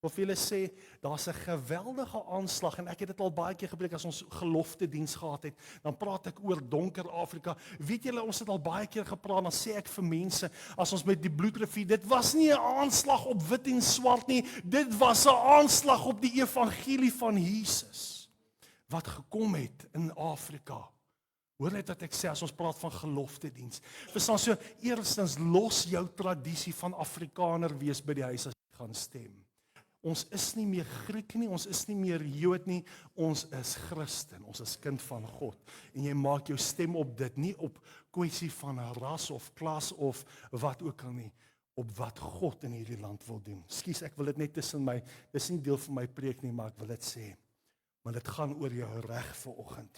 Of julle sê, daar's 'n geweldige aanslag, en ek het dit al baie keer gepreek as ons gelofte diens gehad het, dan praat ek oor donker Afrika. Weet julle, ons het al baie keer gepraat, dan sê ek vir mense, as ons met die bloedrivier, dit was nie 'n aanslag op wit en swart nie, dit was 'n aanslag op die evangelie van Jesus, wat gekom het in Afrika, Hoor net wat ek sê as ons praat van geloftediens. Verstaan, so eerstens los jou tradisie van Afrikaner wees by die huis as jy gaan stem. Ons is nie meer Griek nie, ons is nie meer Jood nie, ons is Christen, ons is kind van God. En jy maak jou stem op dit, nie op kwessie van ras of klas of wat ook al nie, op wat God in hierdie land wil doen. Ekskuus, ek wil dit net tussen my, dis nie deel van my preek nie, maar ek wil dit sê. Maar dit gaan oor jou reg vanoggend.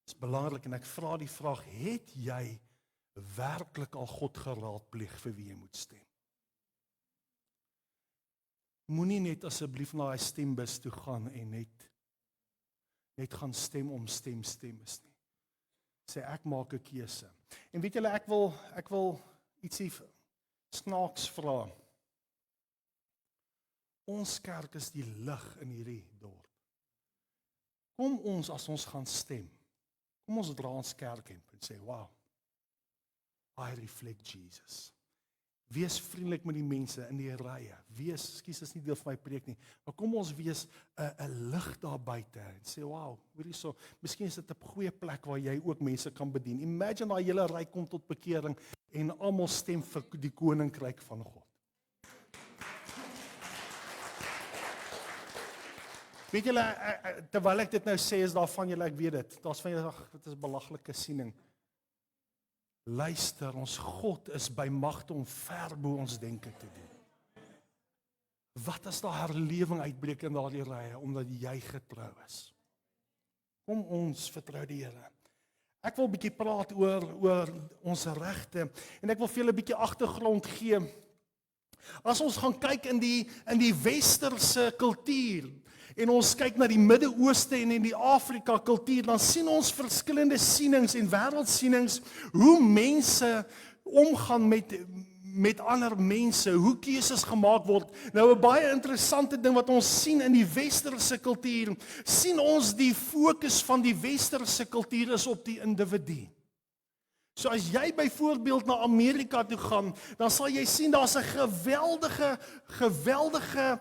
Dit is belangrik en ek vra die vraag, het jy werklik al God geraadpleeg vir wie jy moet stem? Moenie net asseblief na die stembus toe gaan en net gaan stem om stembus nie. Sê ek maak 'n keuse. En weet julle, ek wil ietsie snaaks vra. Ons kerk is die lig in hierdie dorp. Kom ons as ons gaan stem. Kom ons dra ons kerk en sê, wow, I reflect Jesus. Wees vriendelik met die mense in die rye. Ekskuus, is nie deel van my preek nie, maar kom ons wees 'n lig daar buite en sê, wow, hoorie so, miskien is dit 'n goeie plek waar jy ook mense kan bedien. Imagine daai hele ry kom tot bekering en almal stem vir die koninkryk van God. Weet julle, terwyl ek dit nou sê, is daar van julle, ek weet dit, daar's van julle, dit is 'n belaglike siening. Luister, ons God is by magte om ver bo ons denke te doen. Wat as daar herlewing uitbreek in daardie rye, omdat jy getrou is? Kom ons vertrou die Here. Ek wil 'n bietjie praat oor ons regte, en ek wil vir julle 'n bietjie agtergrond gee. As ons gaan kyk in die westerse kultuur, en ons kyk na die Midde-Ooste en in die Afrika kultuur, dan sien ons verskillende sienings en wêreldsienings, hoe mense omgaan met ander mense, hoe keuses gemaak word. Nou 'n baie interessante ding wat ons sien in die westerse kultuur, sien ons die fokus van die westerse kultuur is op die individu. So as jy byvoorbeeld na Amerika toe gaan, dan sal jy sien daar's 'n geweldige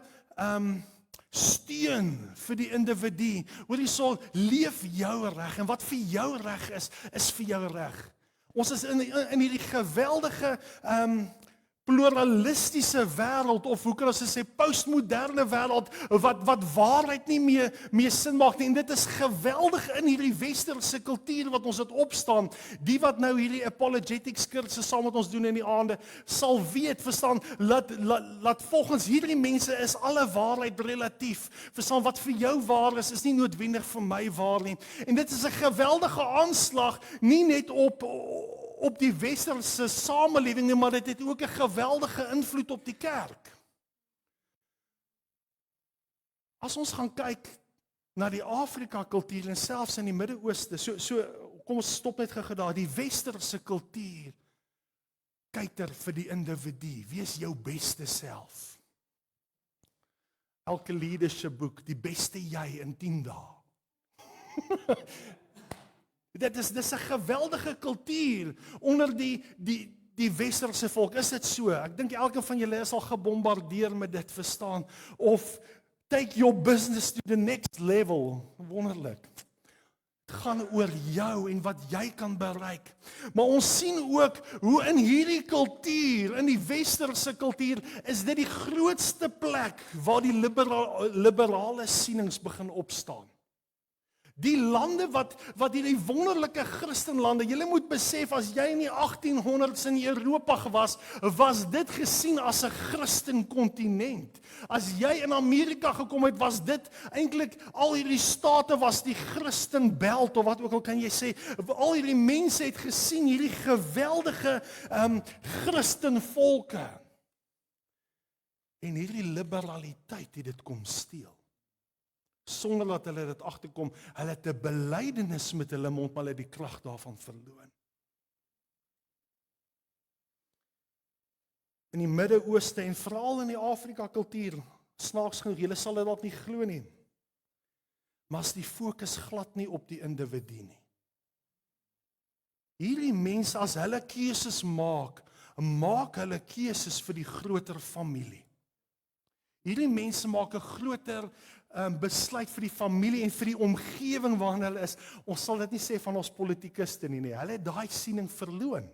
steun vir die individu. Hoor hierso, leef jou reg, en wat vir jou reg is vir jou reg. Ons is in hierdie geweldige pluralistiese wêreld, of hoe kan ons sê postmoderne wêreld, wat waarheid nie meer sin maak nie. En dit is geweldig in hierdie westerse kultuur wat ons dit opstaan. Die wat nou hierdie apologetics kursusse saam met ons doen in die aande, sal weet, verstaan, laat volgens hierdie mense is alle waarheid relatief. Verstaan, wat vir jou waar is nie noodwendig vir my waar nie. En dit is 'n geweldige aanslag, nie net op die westerse samelewing, maar dit het ook 'n geweldige invloed op die kerk. As ons gaan kyk na die Afrika kultuur en selfs in die Midde-Ooste, so kom ons stop net gou daar, die westerse kultuur kyk vir die individu, wees jou beste self. Elke leadership boek, die beste jy in 10 dae. Dis 'n geweldige kultuur onder die westerse volk. Is dit so? Ek dink elke van julle is al gebombardeer met dit, verstaan, of take your business to the next level. Wonderlik. Dit gaan oor jou en wat jy kan bereik. Maar ons sien ook hoe in hierdie kultuur, in die westerse kultuur, is dit die grootste plek waar die liberale sienings begin opstaan. Die lande wat hierdie wonderlike Christenlande, julle moet besef, as jy in die 1800s in Europa was dit gesien as 'n Christen kontinent. As jy in Amerika gekom het, was dit eintlik, al hierdie state was die Christen belt, of wat ook al kan jy sê, al hierdie mense het gesien hierdie geweldige Christen volke. En hierdie liberaliteit het dit kom steel. Sonder dat hulle dit agterkom, hulle het 'n belydenis met hulle mond, maar hulle het die krag daarvan verloor. In die Midde-Ooste en veral in die Afrika kultuur, snaaks genoeg, julle sal dit dalk nie glo nie, maar is die fokus glad nie op die individu nie. Hierdie mense, as hulle keuses maak hulle keuses vir die groter familie. Hierdie mense maak 'n groter besluit vir die familie en vir die omgewing waarin hulle is. Ons sal dit nie sê van ons politikuste nie. Hulle het daai siening verloon.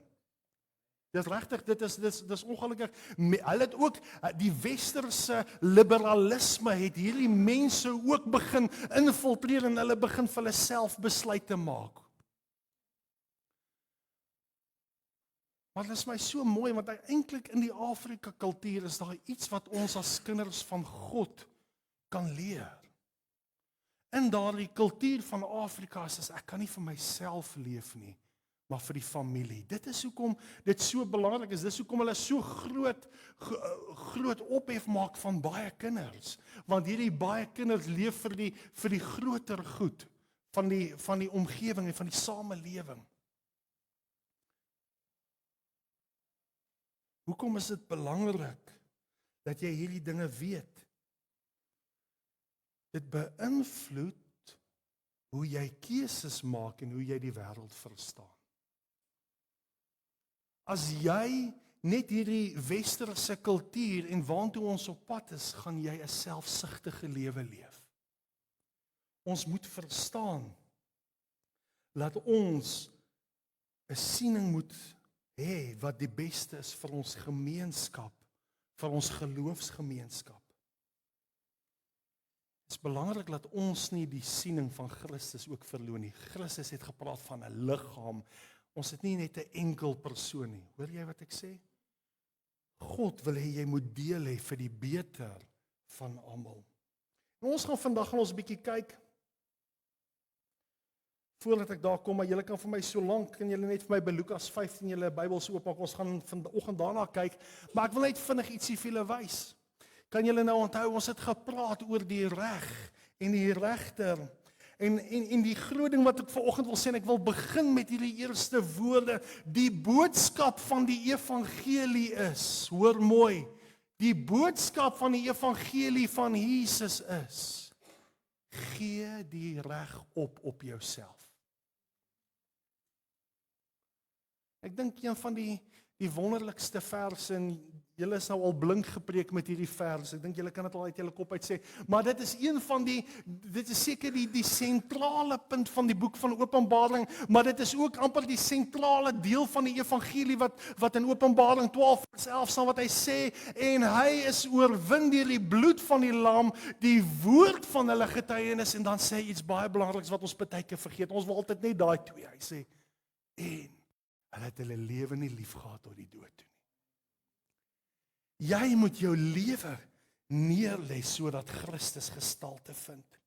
Dis regtig, dis ongelukkig. Hulle het ook die westerse liberalisme het hierdie mense ook begin infiltreer en hulle begin vir hulle self besluite maak. Maar dit is my so mooi want eintlik in die Afrika kultuur is daar iets wat ons as kinders van God kan leer. In daardie kultuur van Afrika is ek kan nie vir myself leef nie, maar vir die familie. Dit is hoekom dit so belangrik is. Dis hoekom hulle so groot ophef maak van baie kinders. Want hierdie baie kinders leef vir die groter goed van die omgewing en van die samelewing. Hoekom is dit belangrik dat jy hierdie dinge weet? Dit beïnvloed hoe jy keuses maak en hoe jy die wêreld verstaan. As jy net hierdie westerse kultuur en waantoe ons op pad is, gaan jy 'n selfsugtige lewe leef. Ons moet verstaan dat ons 'n siening moet hê wat die beste is vir ons gemeenskap, vir ons geloofsgemeenskap. Het is belangrik dat ons nie die siening van Christus ook verloor nie. Christus het gepraat van 'n liggaam. Ons het nie net 'n enkel persoon nie. Hoor jy wat ek sê? God wil hê jy moet deel hê vir die beter van almal. En ons gaan vandag 'n bietjie kyk. Voordat ek daar kom, maar julle kan vir my so lank, kan julle net vir my by Lukas 15 julle Bybels oopmaak. Ons gaan vanoggend daarna kyk, maar ek wil net vinnig ietsie vir julle wys. Kan julle nou onthou, ons het gepraat oor die reg en die regter. En die groot ding wat ek vanoggend wil sê, en ek wil begin met hierdie eerste woorde, die boodskap van die evangelie is, hoor mooi, die boodskap van die evangelie van Jesus is, gee die reg op jouself. Ek dink een van die wonderlikste verse, en julle is nou al blink gepreek met hierdie vers, ek dink julle kan dit al uit julle kop uit sê, maar dit is dit is seker die sentrale punt van die boek van Openbaring, maar dit is ook amper die sentrale deel van die evangelie wat in Openbaring 12 vers 11 staan wat hy sê, en hy is oorwin deur die bloed van die lam, die woord van hulle getuienis, en dan sê hy iets baie belangriks wat ons baie keer vergeet, ons wil altyd net daai twee, hy sê, en hulle het hulle lewe nie lief gehad tot die dood toe nie. Jy moet jou lewe neerlê sodat Christus gestalte vind.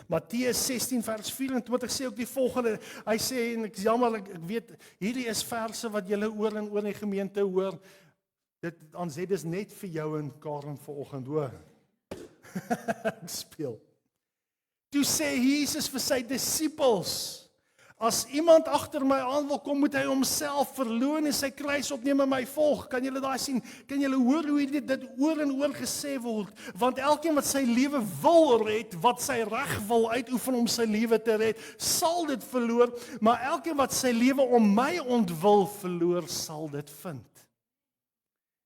Matteus 16 vers 24 sê ook die volgende, hy sê, en ek is jammer, ek weet, hierdie is verse wat julle oor en oor in die gemeente hoor, dan sê dis net vir jou en Karen vanoggend, hoor. Ek speel. Toe sê Jesus vir sy disippels, as iemand agter my aan wil kom, moet hy homself verloon en sy kruis opneem en my volg. Kan julle daai sien? Kan julle hoor hoe dit oor en oor gesê word? Want elkeen wat sy lewe wil red, wat sy reg wil uitoefen om sy lewe te red, sal dit verloor, maar elkeen wat sy lewe om my ontwil verloor, sal dit vind.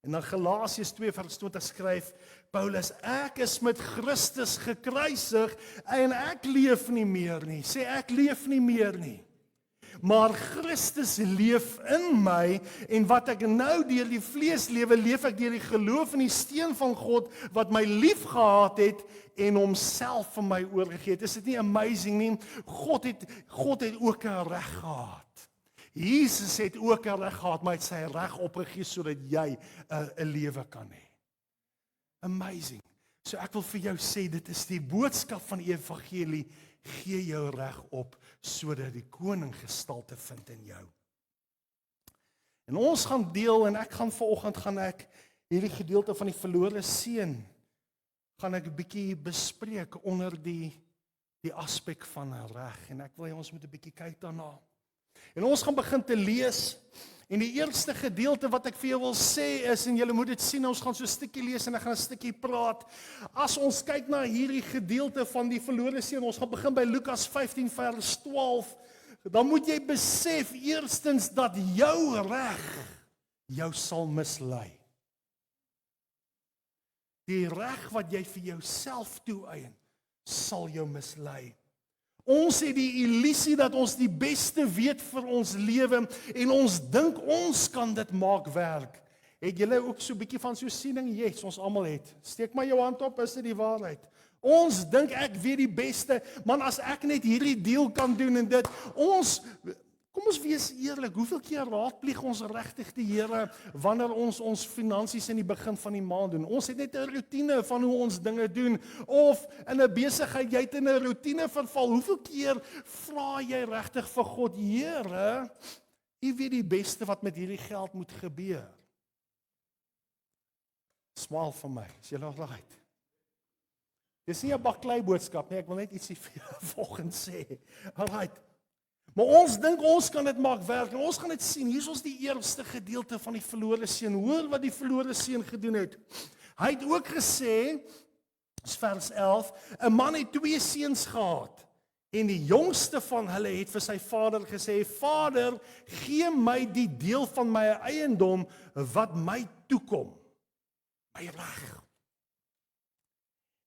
En dan Galasiërs 2 vers 20 skryf Paulus, ek is met Christus gekruisig en ek leef nie meer nie. Sê ek leef nie meer nie. Maar Christus leef in my en wat ek nou deur die vlees lewe, leef ek deur die geloof in die seun van God wat my lief gehad het en homself vir my oorgegee het. Is dit nie amazing nie? God het ook 'n reg gehad. Jesus het ook 'n reg gehad, maar hy het sy reg opgegee sodat jy 'n lewe kan hê. Amazing. So ek wil vir jou sê, dit is die boodskap van die evangelie, gee jou reg op, sodat die koning gestalte vind in jou. En ons gaan deel, en ek gaan vanoggend hierdie gedeelte van die verlore seun, gaan ek 'n bietjie bespreek onder die aspek van reg, en ek wil hê ons moet 'n bietjie kyk daarna. En ons gaan begin te lees, en die eerste gedeelte wat ek vir jou wil sê is, en julle moet dit sien, ons gaan so 'n stukkie lees en ek gaan 'n stukkie praat. As ons kyk na hierdie gedeelte van die verlore seun, ons gaan begin by Lukas 15 vers 12, dan moet jy besef eerstens dat jou reg jou sal mislei. Die reg wat jy vir jouself toeëien, sal jou mislei. Ons het die illusie dat ons die beste weet vir ons lewe en ons dink ons kan dit maak werk. Het julle ook so 'n bietjie van so siening? Yes, ons almal het. Steek maar jou hand op, is dit die waarheid? Ons dink ek weet die beste, man, as ek net hierdie deal kan doen en dit, kom ons wees eerlik, hoeveel keer raadpleeg ons regtig die Here wanneer ons finansies in die begin van die maand doen? Ons het net 'n rotine van hoe ons dinge doen, of in 'n besigheid, jy het in 'n rotine verval. Hoeveel keer vra jy regtig vir God, Here, U weet die beste wat met hierdie geld moet gebeur? Smaal vir my, is jy right? Dis nie 'n baklei boodskap nie, ek wil net ietsie vir julle vanoggend sê. Alright. Maar ons dink ons kan dit maak werk, en ons gaan dit sien. Hier is ons die eerste gedeelte van die verlore seun. Hoor wat die verlore seun gedoen het. Hy het ook gesê, vers 11, 'n man het 2 seuns gehad, en die jongste van hulle het vir sy vader gesê, Vader, gee my die deel van my eiendom wat my toekom. My reg.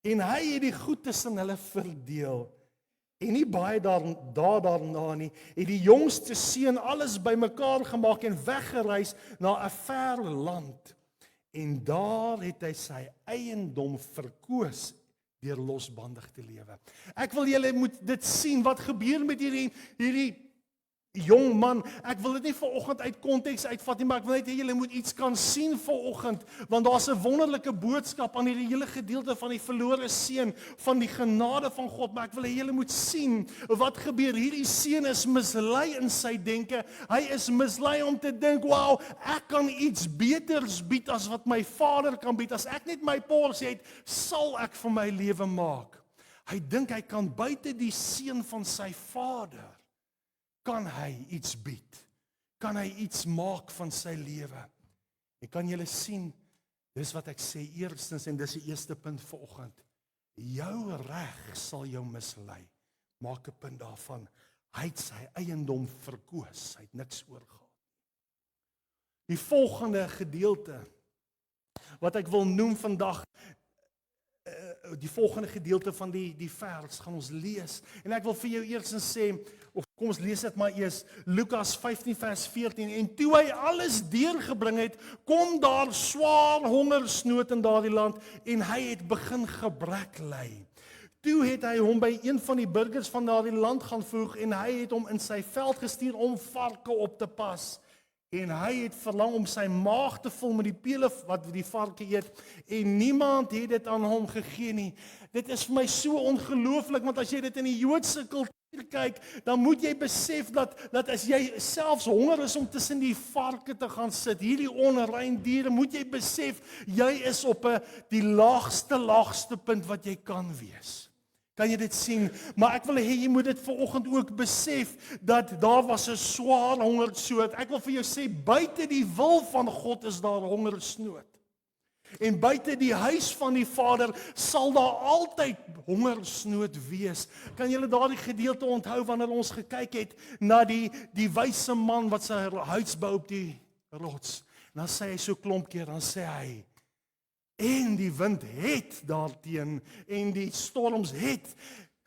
En hy het die goed tussen hulle verdeel. En nie baie daarna nie, het die jongste seun alles bymekaar gemaak en weggereis na 'n ver land. En daar het hy sy eiendom verkoos deur losbandig te lewe. Ek wil julle moet dit sien, wat gebeur met hierdie jong man. Ek wil dit nie vanoggend uit konteks uitvat nie, maar ek wil net hê julle moet iets kan sien vanoggend, want daar's 'n wonderlike boodskap aan hierdie hele gedeelte van die verlore seun, van die genade van God, maar ek wil hê julle moet sien wat gebeur. Hierdie seun is mislei in sy denke. Hy is mislei om te dink, wow, ek kan iets beters bied as wat my vader kan bied. As ek net my porsie het, sal ek vir my lewe maak. Hy dink hy kan buite die seun van sy vader, kan hy iets bied? Kan hy iets maak van sy lewe? En kan julle sien, dis wat ek sê eerstens, en dis die eerste punt vanoggend. Jou reg sal jou mislei. Maak 'n punt daarvan. Hy het sy eiendom verkoos. Hy het niks oorgehad. Die volgende gedeelte wat ek wil noem vandag, die volgende gedeelte van die vers gaan ons lees. En ek wil vir jou eers sê, of kom ons lees dit maar eers, Lukas 15 vers 14. En toe hy alles deurgebring het, kom daar swaar hongersnood in daardie land, en hy het begin gebrek ly. Toe het hy hom by een van die burgers van daardie land gaan voeg, en hy het hom in sy veld gestuur om varke op te pas. En hy het verlang om sy maag te vul met die pele wat die varke eet, en niemand het dit aan hom gegee nie. Dit is vir my so ongelooflik, want as jy dit in die Joodse kultuur kyk, dan moet jy besef dat as jy selfs honger is om tussen die varke te gaan sit, hierdie onrein diere, moet jy besef, jy is op die laagste punt wat jy kan wees. Kan jy dit sien? Maar ek wil hê jy moet dit vanoggend ook besef, dat daar was 'n swaar hongersnood. Ek wil vir jou sê, buite die wil van God is daar hongersnood. En buite die huis van die Vader sal daar altyd hongersnood wees. Kan julle daardie gedeelte onthou wanneer ons gekyk het na die wyse man wat sy huis bou op die rots? Dan sê hy so klomp keer, dan sê hy, en die wind het daarteen, en die storms het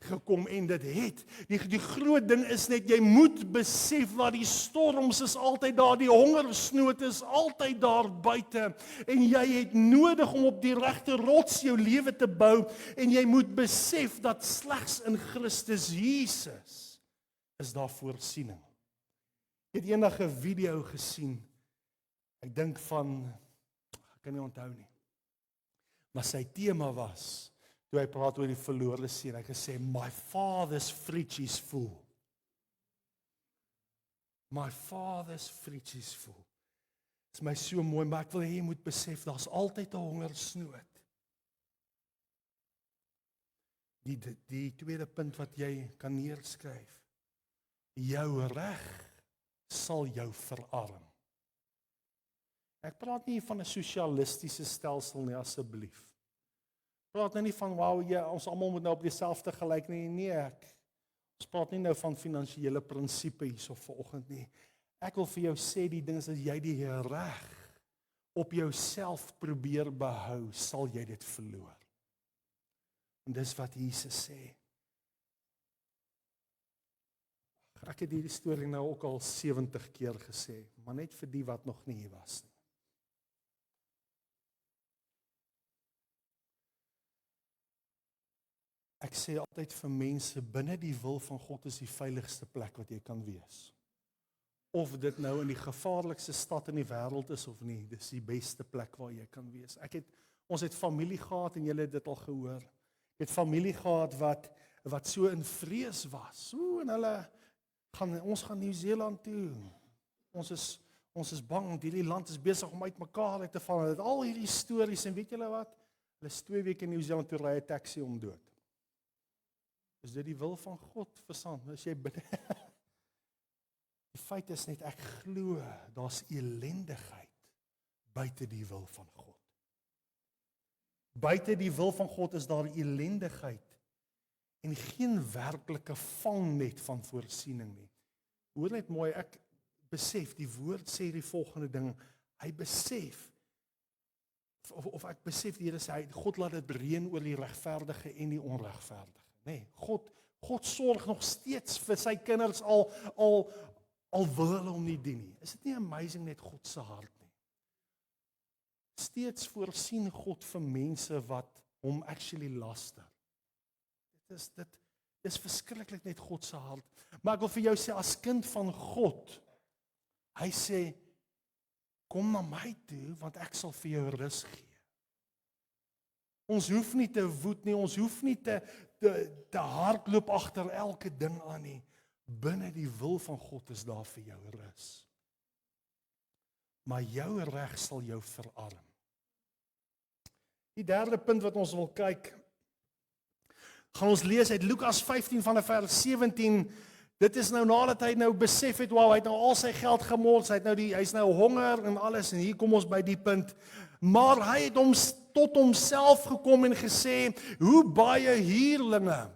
gekom, en dit het. Die groot ding is net, jy moet besef dat die storms is altyd daar, die hongersnood is altyd daar buite, en jy het nodig om op die regte rots jou lewe te bou, en jy moet besef dat slegs in Christus Jesus is daar voorsiening. Ek het eendag 'n video gesien, ek dink van, ek kan nie onthou nie, maar sy tema was, toe hy praat oor die verlore seun, hy gesê, my father's fridge is full. My father's fridge is full. Dit is my so mooi, maar ek wil hê jy moet besef, daar's altyd 'n hongersnood. Die tweede punt wat jy kan neerskryf, jou reg sal jou verarm. Ek praat nie van 'n sosialistiese stelsel nie, asseblief. Praat nou nie van, wou ons almal moet nou op dieselfde gelyk nie, nee, ons praat nie nou van finansiële prinsipe hierso vanoggend nie. Ek wil vir jou sê, die ding is dat jy die reg op jouself probeer behou, sal jy dit verloor. En dis wat Jesus sê. Ek het hierdie storie nou ook al 70 keer gesê, maar net vir die wat nog nie hier was nie. Ek sê altyd vir mense, binne die wil van God is die veiligste plek wat jy kan wees. Of dit nou in die gevaarlikste stad in die wêreld is of nie, dis die beste plek waar jy kan wees. Ons het familie gehad en julle het dit al gehoor. Ek het familie gehad wat so in vrees was. En ons gaan Nieu-Seeland toe. Ons is bang, want hierdie land is besig om uitmekaar uit te val. Hulle het al hierdie stories en weet julle wat? Hulle is 2 weke in Nieu-Seeland toe ry 'n taxi om dood. Is dit die wil van God, verstaan? As jy bid. Die feit is net, ek glo, daar's elendigheid buite die wil van God. Buite die wil van God is daar elendigheid en geen werklike vangnet van voorsiening nie. Hoor net mooi, ek besef, die woord sê die volgende ding, hy besef, of ek besef die Here sê, God laat dit reën oor die regverdige en die onregverdige. Nee, God sorg nog steeds vir sy kinders al wil hulle hom nie dien nie. Is dit nie amazing net God se hart nie? Steeds voorsien God vir mense wat hom actually laster. Dit is verskriklik net God se hart. Maar ek wil vir jou sê, as kind van God, hy sê, kom na my toe, want ek sal vir jou rus gee. Ons hoef nie te woed nie, ons hoef nie te hardloop agter elke ding aan nie. Binne die wil van God is daar vir jou rus. Maar jou reg sal jou verarm. Die derde punt wat ons wil kyk, gaan ons lees uit Lukas 15 vanaf vers 17. Dit is nou nadat hy nou besef het, wow, hy het nou al sy geld gemors, hy's nou honger en alles, en hier kom ons by die punt. Maar hy het tot homself gekom en gesê, hoe baie huurlinge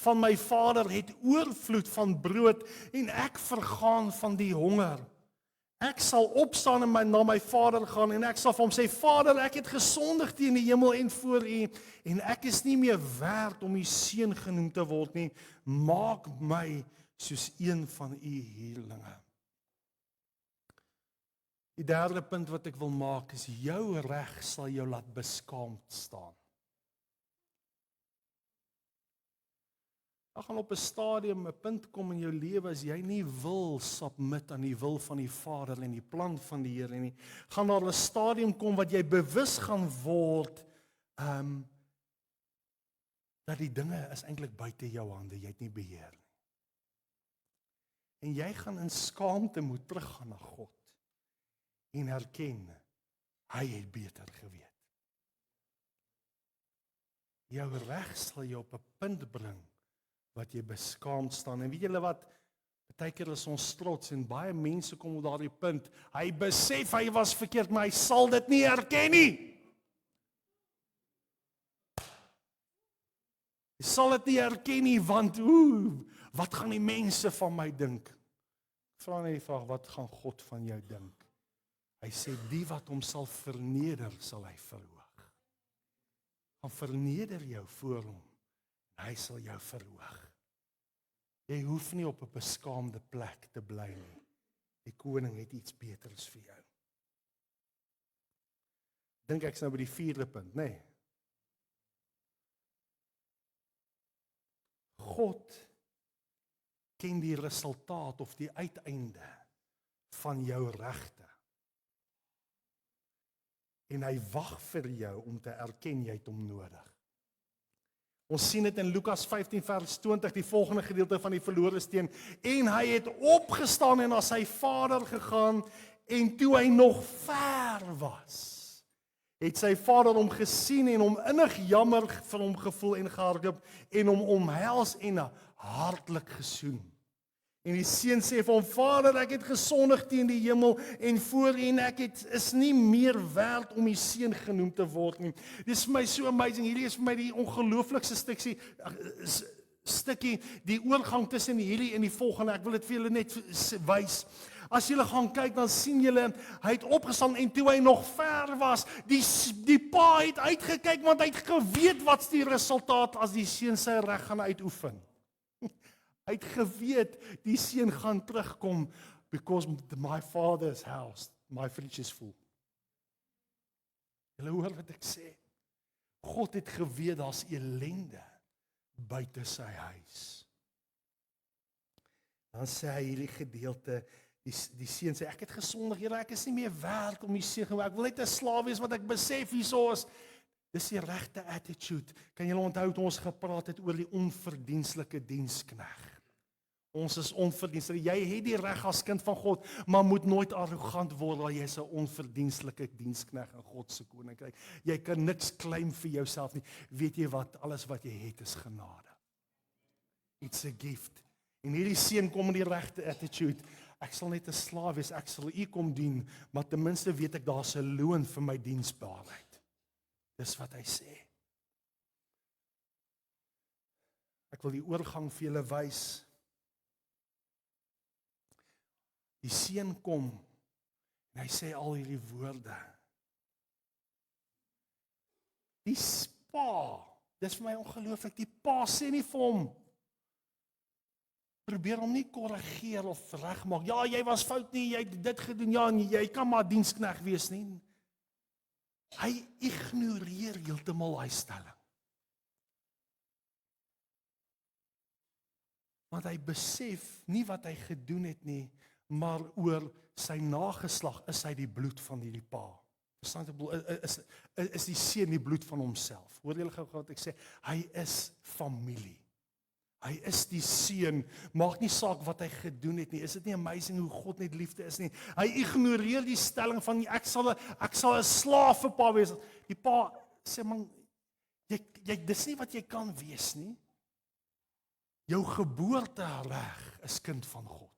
van my vader het oorvloed van brood en ek vergaan van die honger. Ek sal opstaan en na my vader gaan en ek sal vir hom sê, Vader, ek het gesondig teen die hemel en voor U en ek is nie meer werd om U seun genoem te word nie. Maak my soos een van U huurlinge. Die derde punt wat ek wil maak is, jou reg sal jou laat beskaamd staan. Daar gaan op 'n stadium 'n punt kom in jou lewe as jy nie wil submit aan die wil van die Vader en die plan van die Here nie. Gaan daar 'n stadium kom wat jy bewus gaan word dat die dinge is eintlik buite jou hande, jy het nie beheer nie. En jy gaan in skaamte moet teruggaan na God en erken, hy het beter geweet. Jou reg sal jou op 'n punt bring wat jy beskaamd staan. En weet julle wat? Partykeer is ons trots en baie mense kom op daardie punt. Hy besef hy was verkeerd, maar hy sal dit nie erken nie. Hy sal dit nie erken nie, want wat gaan die mense van my dink? Ek vra net die vraag, wat gaan God van jou dink? Hy sê, die wat hom sal verneder, sal hy verhoog. Gaan verneder jou voor hom. Hy sal jou verhoog. Jy hoef nie op 'n beskaamde plek te bly nie. Die koning het iets beters vir jou. Dink ek's nou by die 4de punt, nê? Nee. God ken die resultaat of die uiteinde van jou regte. En hy wag vir jou om te erken jy het hom nodig. Ons sien dit in Lukas 15 vers 20, die volgende gedeelte van die verlore steen. En hy het opgestaan en na sy vader gegaan, en toe hy nog ver was, het sy vader hom gesien en hom innig jammer vir hom gevoel en gehardloop en hom omhels en hartlik gesoen. En die seun sê vir hom, Vader, ek het gesondig teen die hemel en voor U en ek is nie meer werd om U seun genoem te word nie. Dit is vir my so amazing. Hierdie is vir my die ongelooflikste stukkie, die oorgang tussen hierdie en die volgende. Ek wil dit vir julle net wys. As julle gaan kyk, dan sien julle, hy het opgestaan en toe hy nog ver was, die pa het uitgekyk, want hy het geweet wat's die resultaat as die seun sy reg gaan uitoefen. Hy het geweet, die seun gaan terugkom, because my father's house, my fridge is full. Julle hoor wat ek sê? God het geweet, daar's ellende buite sy huis. Dan sê hy hierdie gedeelte, die seun sê, ek het gesondig, Here, ek is nie meer werd om die seun te ek wil net 'n slaaf wees, wat ek besef hierso is. Dis die regte attitude. Kan julle onthou toe ons gepraat het oor die onverdienstelike dienskneg? Ons is onverdienstig. Jy het die reg as kind van God, maar moet nooit arrogant word dat jy is 'n onverdienstelike dienskneg in God se koninkryk. Jy kan niks claim vir jouself nie. Weet jy wat? Alles wat jy het is genade. It's a gift. En hierdie seun kom met die regte attitude. Ek sal net 'n slaaf wees, ek sal u kom dien, maar ten minste weet ek daar's 'n loon vir my diensbaarheid. Dis wat hy sê. Ek wil die oorgang vir julle wys. Die seun kom en hy sê al hierdie woorde. Die pa, dis vir my ongelooflik, die pa sê nie vir hom, probeer hom nie korrigeer of regmaak. Ja, jy was fout nie, jy het dit gedoen, ja, nie, jy kan maar dienskneg wees nie. Hy ignoreer heeltemal hy stelling. Want hy besef nie wat hy gedoen het nie, maar oor sy nageslag is hy die bloed van hierdie pa. Verstaan jy? Is die seun die bloed van homself. Hoor julle gou wat ek sê? Hy is familie. Hy is die seun. Maak nie saak wat hy gedoen het nie. Is dit nie amazing hoe God net liefde is nie? Hy ignoreer die stelling van ek sal 'n slaaf vir pa wees. Die pa sê man, jy dis nie wat jy kan wees nie. Jou geboortereg is kind van God.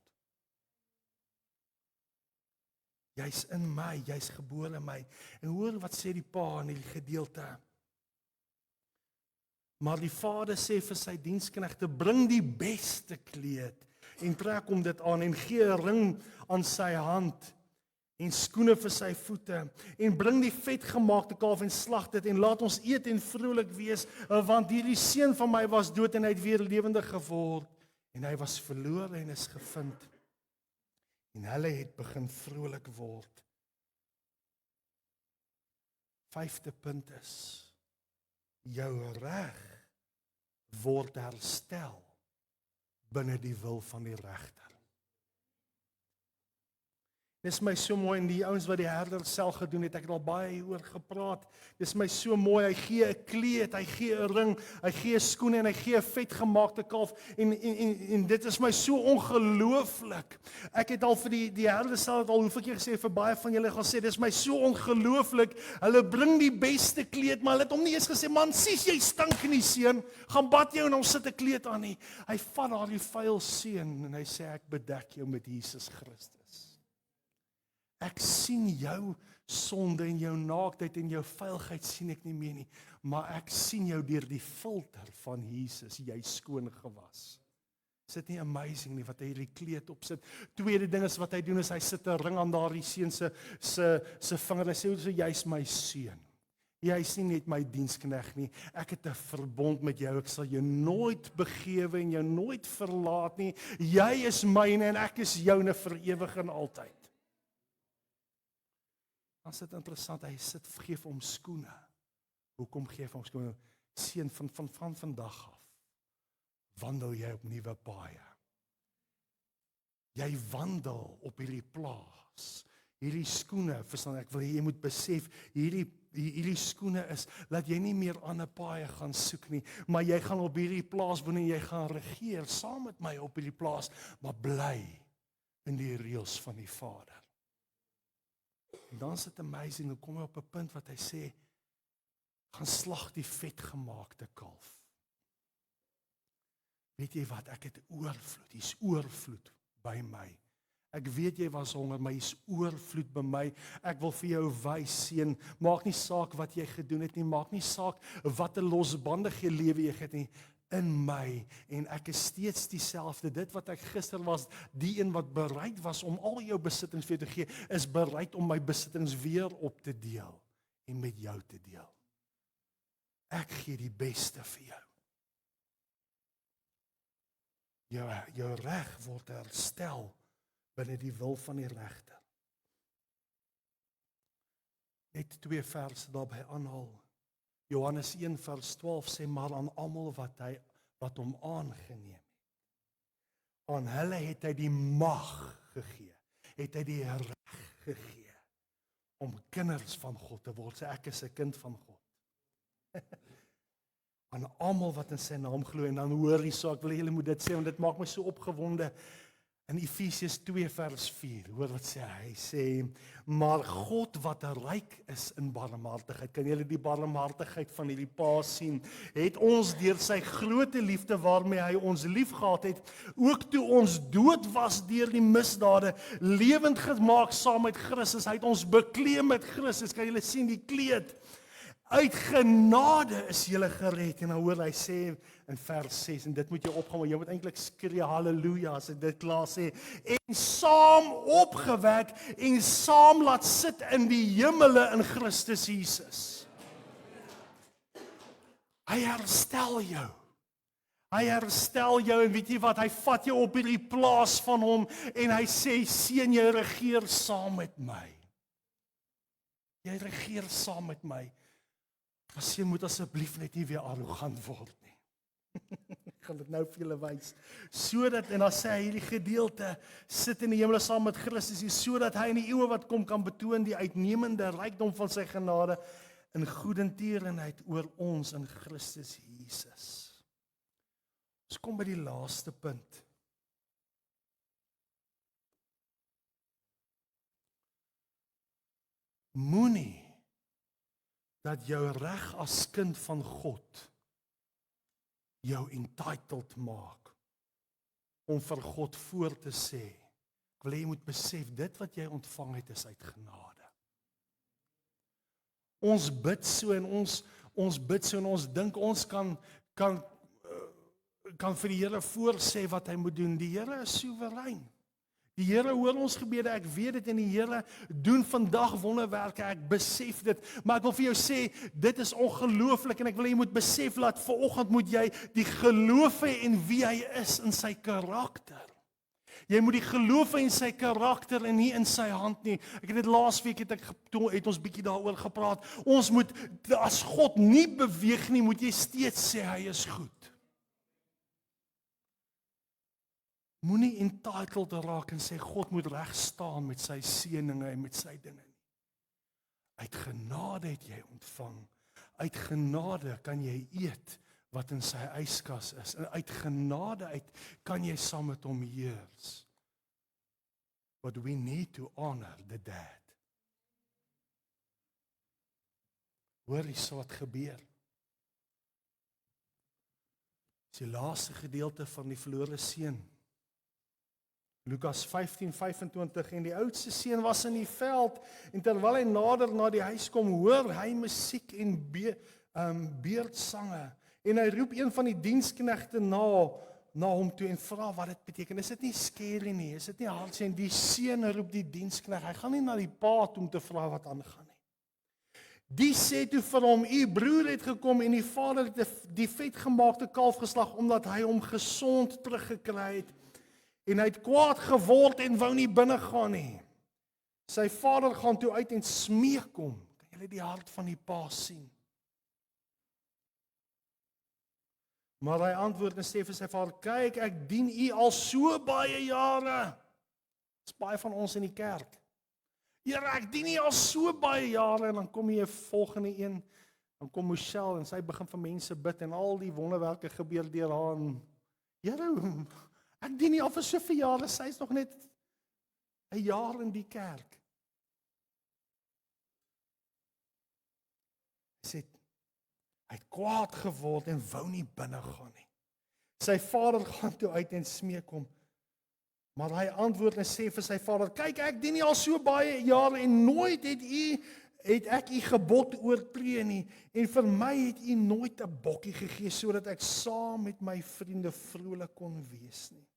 Jy's in my, jy's gebore in my. En hoor wat sê die pa in hierdie gedeelte. Maar die vader sê vir sy diensknegte, bring die beste kleed en trek hom dit aan en gee 'n ring aan sy hand en skoene vir sy voete en bring die vetgemaakte kalf en slag dit en laat ons eet en vrolik wees, want hierdie seun van my was dood en hy het weer lewendig geword en hy was verlore en is gevind. En hulle het begin vrolik word. 5de punt is, jou reg word herstel binne die wil van die regter. Dis my so mooi en die ouens wat die herder self gedoen het, ek het al baie oor gepraat. Dis my so mooi, hy gee 'n kleed, hy gee 'n ring, hy gee skoene en hy gee 'n vetgemaakte kalf en dit is my so ongelooflik. Ek het al vir die herder self al hoeveel keer gesê vir baie van julle gesê, dis my so ongelooflik. Hulle bring die beste kleed, maar hulle het hom nie eens gesê, man, sies jy stink nie seun, gaan bad jou en hom sit 'n kleed aan nie. Hy vat daardie vuil seun en hy sê ek bedek jou met Jesus Christus. Ek sien jou sonde en jou naaktheid en jou vuilheid sien ek nie meer nie, maar ek sien jou deur die filter van Jesus, jy skoon gewas. Is dit nie amazing nie wat hy hierdie kleed opsit? Tweede ding is wat hy doen is hy sit 'n ring aan daardie seun se vinger. Hy sê jy's my seun. Jy's nie net my dienskneg nie. Ek het 'n verbond met jou. Ek sal jou nooit begewe en jou nooit verlaat nie. Jy is myne en ek is joune vir ewig en altyd. Dan is dit interessant, hy gee vir hom skoene. Hoekom gee hy vir hom skoene? Seun, van vandag af wandel jy op nuwe paaie. Jy wandel op hierdie plaas. Hierdie skoene, verstaan ek wil jy moet besef, hierdie skoene is dat jy nie meer aan 'n paaie gaan soek nie, maar jy gaan op hierdie plaas woon en jy gaan regeer saam met my op hierdie plaas, maar bly in die reëls van die Vader. En dan is dit amazing, dan kom hy op 'n punt wat hy sê, gaan slag die vetgemaakte kalf. Weet jy wat, ek het oorvloed, hier's oorvloed by my. Ek weet jy was honger, maar hier's oorvloed by my. Ek wil vir jou wys, seun, maak nie saak wat jy gedoen het nie, maak nie saak wat 'n losbandige lewe jy het nie. in my en ek is steeds dieselfde. Dit wat ek gister was, die een wat bereid was om al jou besittings vir te gee, is bereid om my besittings weer op te deel en met jou te deel. Ek gee die beste vir jou. Jou reg word herstel binne die wil van die regter. Net 2 verse daarby aanhaal. Johannes 1 vers 12 sê, maar aan almal wat hom aangeneem het. Aan hulle het hy die mag gegee, het hy die reg gegee, om kinders van God te word. Sê ek is 'n kind van God. Aan almal wat in sy naam glo, en dan hoor jy so, ek wil julle moet dit sê, want dit maak my so opgewonde, in Efesiërs 2 vers 4, hoor wat sê hy, sê, maar God wat ryk is in barmhartigheid, kan julle die barmhartigheid van hierdie Pa sien, het ons deur sy groote liefde waarmee hy ons lief gehad het, ook toe ons dood was deur die misdade, lewend gemaak saam met Christus, hy het ons bekleed met Christus, kan julle sien die kleed, uit genade is julle gered, en dan hoor hy sê in vers 6, en dit moet jy opgaan, maar jy moet eintlik skree halleluja as ek dit klaar sê, en saam opgewek, en saam laat sit in die hemele in Christus Jesus. Hy herstel jou. Hy herstel jou, en weet jy wat, hy vat jou op hierdie plaas van hom, en hy sê, seun, jy regeer saam met my. Jy regeer saam met my. Maar seun, moet asseblief net nie weer arrogant word nie. Ek gaan dit nou vir julle wys. Sodat, en dan sê hy hierdie gedeelte, sit in die hemel saam met Christus, sodat hy in die eeue wat kom kan betoon die uitnemende rykdom van sy genade in goedertierenheid oor ons in Christus Jesus. Ons kom by die laaste punt. Moenie dat jou reg as kind van God jou entitled maak om vir God voor te sê. Ek wil hê jy moet besef, dit wat jy ontvang het is uit genade. Ons bid so en ons bid so en ons dink ons kan vir die Here voorsê wat hy moet doen. Die Here is soewerein. Die Here hoor ons gebede, ek weet dit, en die Here doen vandag wonderwerke, ek besef dit, maar ek wil vir jou sê, dit is ongelooflik, en ek wil jy moet besef, laat vanoggend moet jy die geloof hê in wie hy is, in sy karakter. Jy moet die geloof hê in sy karakter en nie in sy hand nie. Ek het dit laasweek het ons bietjie daaroor gepraat, ons moet, as God nie beweeg nie, moet jy steeds sê, hy is goed. Moenie entitled raak en sê God moet reg staan met sy seëninge en met sy dinge nie. Uit genade het jy ontvang. Uit genade kan jy eet wat in sy yskas is. En uit genade uit kan jy saam met hom heers. But we need to honor the dad. Hoor jy so wat gebeur? Dis die laaste gedeelte van die verlore seun. Lukas 15:25 en die oudste seun was in die veld en terwyl hy nader na die huis kom, hoor hy musiek en beerdsange en hy roep een van die diensknegte na hom toe en vra wat dit beteken. Is dit nie scary nie? Is dit nie hartseer? En die seun roep die diensknegt. Hy gaan nie na die pa toe om te vra wat aangaan nie. Die sê toe vir hom, u broer het gekom en die vader het die vetgemaakte kalf geslag omdat hy hom gesond teruggekry het. En hy het kwaad geword en wou nie binne gaan nie. Sy vader gaan toe uit en smeek hom. Kan julle die hart van die pa sien? Maar hy antwoord en sê vir sy vader, kyk, ek dien u al so baie jare. Dis baie van ons in die kerk. Here, ek dien u al so baie jare, en dan kom jy 'n volgende een, dan kom Michelle en sy begin vir mense bid en al die wonderwerke gebeur deur haar. Here, ek dien nie al vir soveel jare, sy is nog net 'n jaar in die kerk. Hy het kwaad geword en wou nie binne gaan nie. Sy vader gaan toe uit en smeek hom. Maar hy antwoord en sê vir sy vader, kyk, ek dien nie al so baie jare en nooit het u het ek u gebod oortree nie, en vir my het u nooit 'n bokkie gegee, sodat ek saam met my vriende vrolik kon wees nie.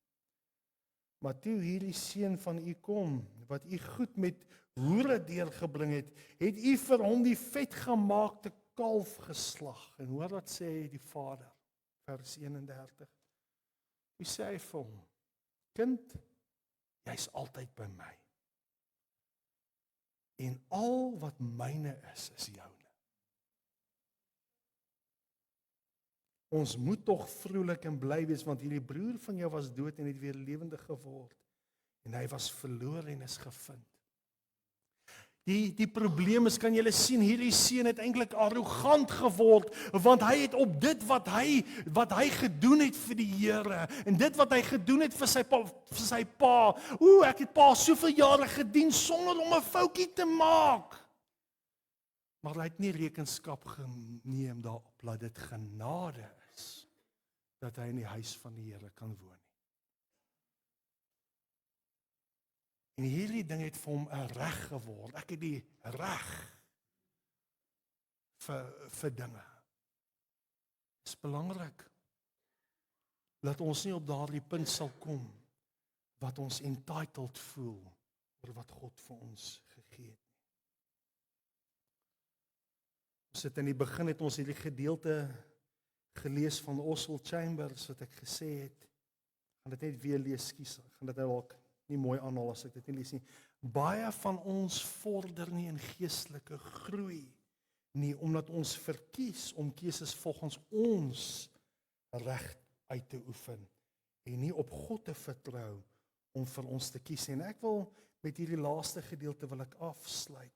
Maar toe hierdie seun van u kom, wat u goed met hoere deurgebring het, het u vir hom die vetgemaakte kalf geslag. En hoor wat sê die vader, vers 31. Hy sê vir hom, kind, jy's altyd by my. En al wat myne is joune. Ons moet tog vrolik en bly wees, want hierdie broer van jou was dood en het weer lewendig geword. En hy was verlore en is gevind. Die probleem is, kan julle sien, hierdie seun het eintlik arrogant geword, want hy het op dit wat hy gedoen het vir die Here, en dit wat hy gedoen het vir sy pa, ek het pa soveel jare gedien sonder om 'n foutjie te maak. Maar hy het nie rekenskap geneem daarop dat dit genade is, dat hy in die huis van die Here kan woon. En hierdie ding het vir hom 'n reg geword. Ek het die reg vir dinge. Dit is belangrik dat ons nie op daardie punt sal kom wat ons entitled voel oor wat God vir ons gegee het. Ons het in die begin het ons hierdie gedeelte gelees van Oswald Chambers wat ek gesê het. Ek gaan dit net weer lees, skus. Ek gaan dit nou ook nie mooi aanhaal as ek dit nie lees nie. Baie van ons vorder nie in geestelike groei nie, omdat ons verkies om keuses volgens ons reg uit te oefen en nie op God te vertrou om vir ons te kies. En ek wil met hierdie laaste gedeelte wil ek afsluit.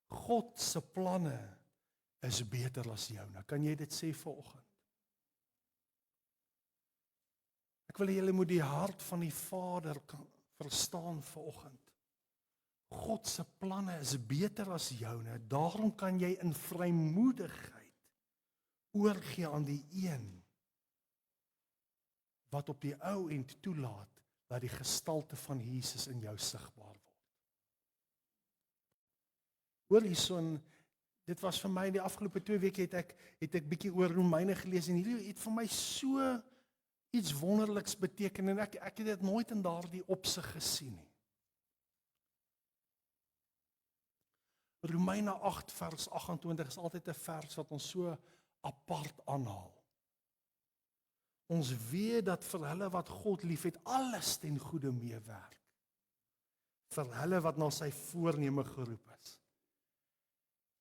God se planne is beter as joune. Kan jy dit sê vanoggend? Ek wil julle moet die hart van die Vader kan verstaan vanoggend. God se planne is beter as joune. Daarom kan jy in vrymoedigheid oorgee aan die een wat op die ou end toelaat dat die gestalte van Jesus in jou sigbaar word. Hoor hierson, dit was vir my die afgelope 2 weke het ek bietjie oor Romeine gelees en hierdie het vir my so iets wonderliks beteken en ek het dit nooit in daardie opsig gesien nie. Romeine 8 vers 28 is altyd 'n vers wat ons so apart aanhaal. Ons weet dat vir hulle wat God liefhet, alles ten goeie meewerk. Vir hulle wat na sy voorneme geroep is.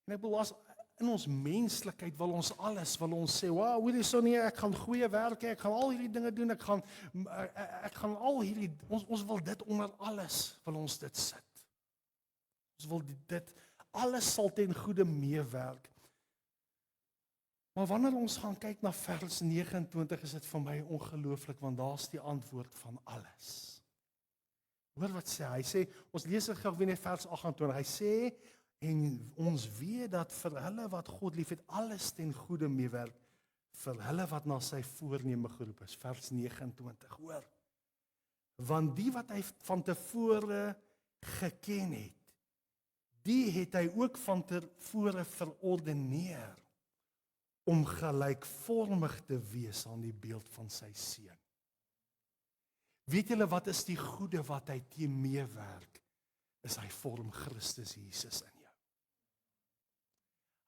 En ek bedoel, as in ons menslikheid wil ons alles, wil ons sê, wow, hoorie so nie, ek gaan goeie werk hê, ek gaan al hierdie dinge doen, ek gaan al hierdie, ons wil dit onder alles, wil ons dit sit. Ons wil dit, alles sal ten goeie meewerk. Maar wanneer ons gaan kyk na vers 29, is dit vir my ongelooflik, want daar is die antwoord van alles. Hoor wat sê hy? Hy sê, ons lees dit gou weer net vers 28, hy sê, en ons weet dat vir hulle wat God liefhet, alles ten goeie meewerk, vir hulle wat na sy voorneme geroep is, vers 29, hoor. Want die wat hy van tevore geken het, die het hy ook van tevore verordeneer, om gelykvormig te wees aan die beeld van sy seun. Weet julle wat is die goeie wat hy teen meewerk? Is hy vorm Christus Jesus in jou.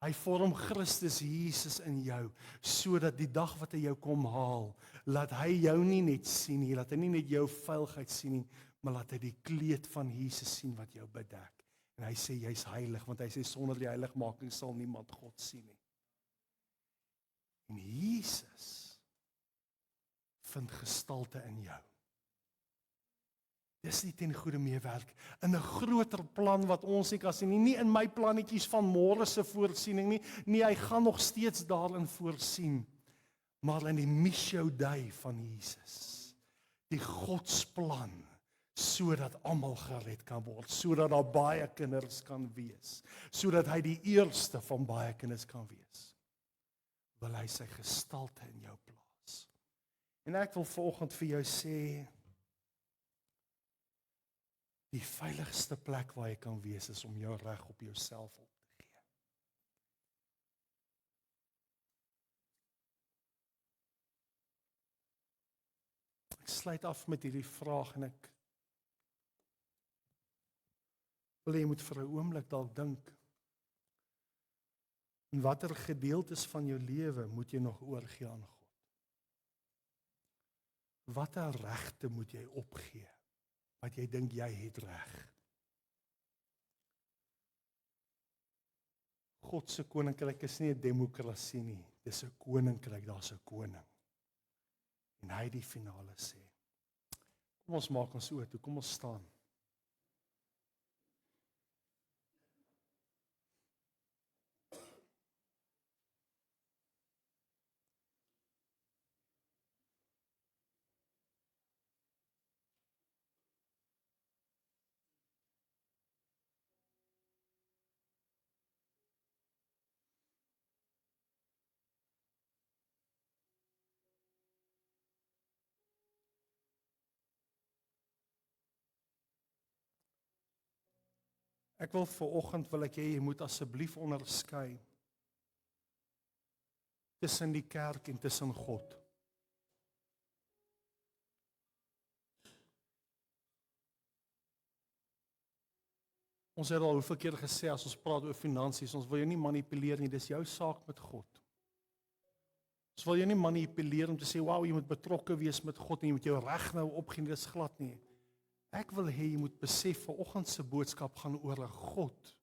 Hy vorm Christus Jesus in jou, sodat die dag wat hy jou kom haal, laat hy jou nie net sien nie, laat hy nie net jou vuilheid sien nie, maar laat hy die kleed van Jesus sien wat jou bedek. En hy sê, jy's heilig, want hy sê, sonder die heiligmaking sal niemand God sien nie. En Jesus vind gestalte in jou. Dis nie ten goeie meewerk, in 'n groter plan wat ons nie kan sien nie, nie in my plannetjies van môre se voorsiening nie, hy gaan nog steeds daarin voorsien, maar in die missio Dei van Jesus, die Godsplan, sodat almal gered kan word, sodat daar baie kinders kan wees, sodat hy die eerste van baie kinders kan wees, wil hy sy gestalte in jou plaas. En ek wil vanoggend vir jou sê, Die veiligste plek waar jy kan wees is om jou reg op jouself op te gee. Ek sluit af met hierdie vraag en ek wil jy moet vir 'n oomblik dalk dink. En watter gedeeltes van jou lewe moet jy nog oorgee aan God? Watter regte moet jy opgee? Wat jy dink jy het reg? God se koninkryk is nie 'n demokrasie nie, dis 'n koninkryk, daar's 'n koning. En hy die finale sê. Kom ons maak ons oë toe, kom ons staan. Ek wil vanoggend wil ek hê jy moet asseblief onderskei tussen die kerk en tussen God. Ons het al hoeveel keer gesê as ons praat oor finansies, ons wil jou nie manipuleer nie, dis jou saak met God. Ons wil jou nie manipuleer om te sê, "Wow, jy moet betrokke wees met God en jy moet jou reg nou opgee," dis glad nie. Ek wil hê jy moet besef vanoggend se boodskap gaan oor 'n God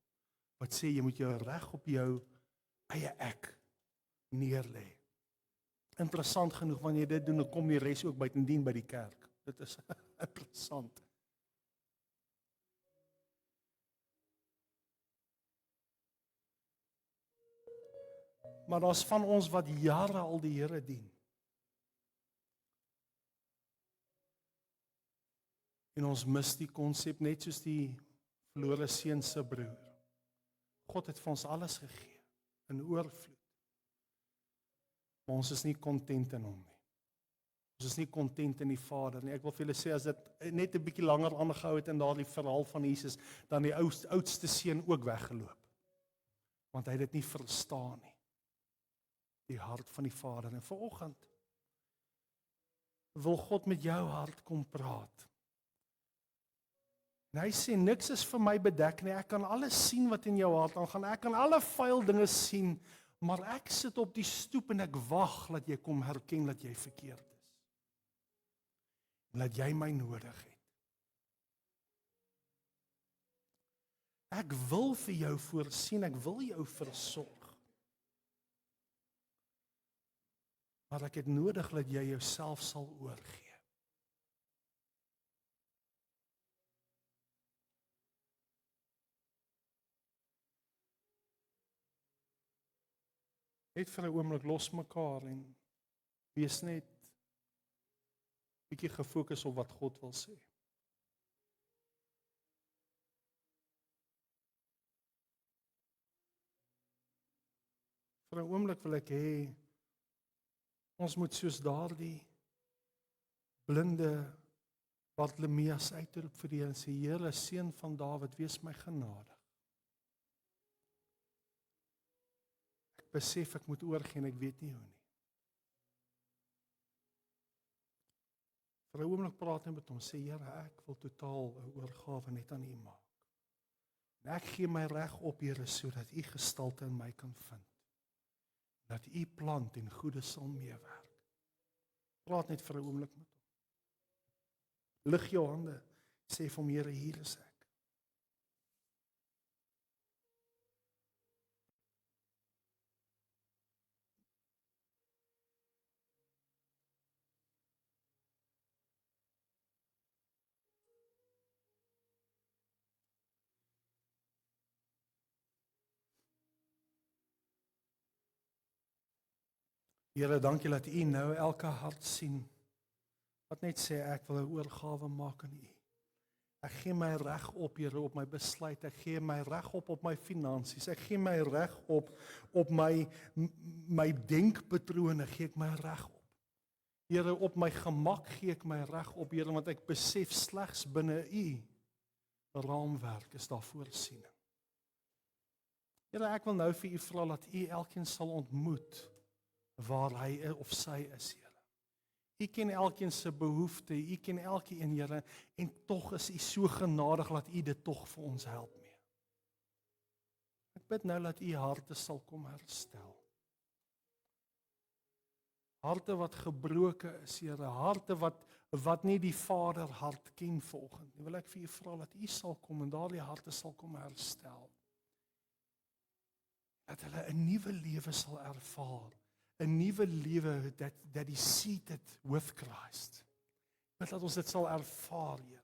wat sê jy moet jou reg op jou eie ek neerlê. Interessant genoeg wanneer jy dit doen, dan kom die res ook buitendien by die kerk. Dit is interessant. Maar daar's van ons wat jare al die Here dien. En ons mis die konsep net soos die verlore seun se broer. God het vir ons alles gegee in oorvloed. Maar ons is nie kontent in hom nie. Ons is nie kontent in die Vader nie. Ek wil vir julle sê as dit net 'n bietjie langer aangehou het in daardie verhaal van Jesus, dan die oudste seun ook weggeloop. Want hy het dit nie verstaan nie. Die hart van die Vader. En vanoggend wil God met jou hart kom praat. En hy sê, niks is vir my bedek nie, ek kan alles sien wat in jou hart aangaan, ek kan alle vuil dinge sien, maar ek sit op die stoep en ek wag dat jy kom herken dat jy verkeerd is. En dat jy my nodig het. Ek wil vir jou voorsien, ek wil jou versorg. Maar ek het nodig dat jy jouself sal oorgee. Net vir 'n oomblik los mekaar en wees net bietjie gefokus op wat God wil sê. Vir 'n oomblik wil ek hê ons moet soos daardie blinde Bartimeus uitroep vir die Here en sê, Here, seun van Dawid, wees my genadig. Besef ek moet oorgee en ek weet nie hoe nie. Vir 'n oomblik praat hy met hom, sê Here, ek wil totaal 'n oorgawe net aan U maak. En ek gee my reg op, Here, sodat U gestalte in my kan vind. Dat U plan ten goeie sal meewerk. Praat net vir 'n oomblik met hom. Lig jou hande, sê vir hom, Here, hier is ek. Here, dankie dat U nou elke hart sien, wat net sê, ek wil 'n oorgawe maak aan U. Ek gee my reg op, Here, op my besluit, ek gee my reg op my finansies, ek gee my reg op my denkpatrone, gee ek my reg op. Here, op my gemak gee ek my reg op, Here, want ek besef slegs binne U raamwerk is daar voorsiening. Here, ek wil nou vir u vra dat u elkeen sal ontmoet waar hy of sy is, Here. U ken elkeen se behoefte, u ken elkeen, Here, en tog is u so genadig dat u dit tog vir ons help mee. Ek bid nou dat u harte sal kom herstel. Harte wat gebroken is, Here, harte wat nie die Vader hart ken vanoggend. Nou wil ek vir u vra dat u sal kom en daardie harte sal kom herstel. Dat hulle 'n nuwe lewe sal ervaar. 'n nuwe lewe that is seated with Christ. Dat ons dit sal ervaar, Here.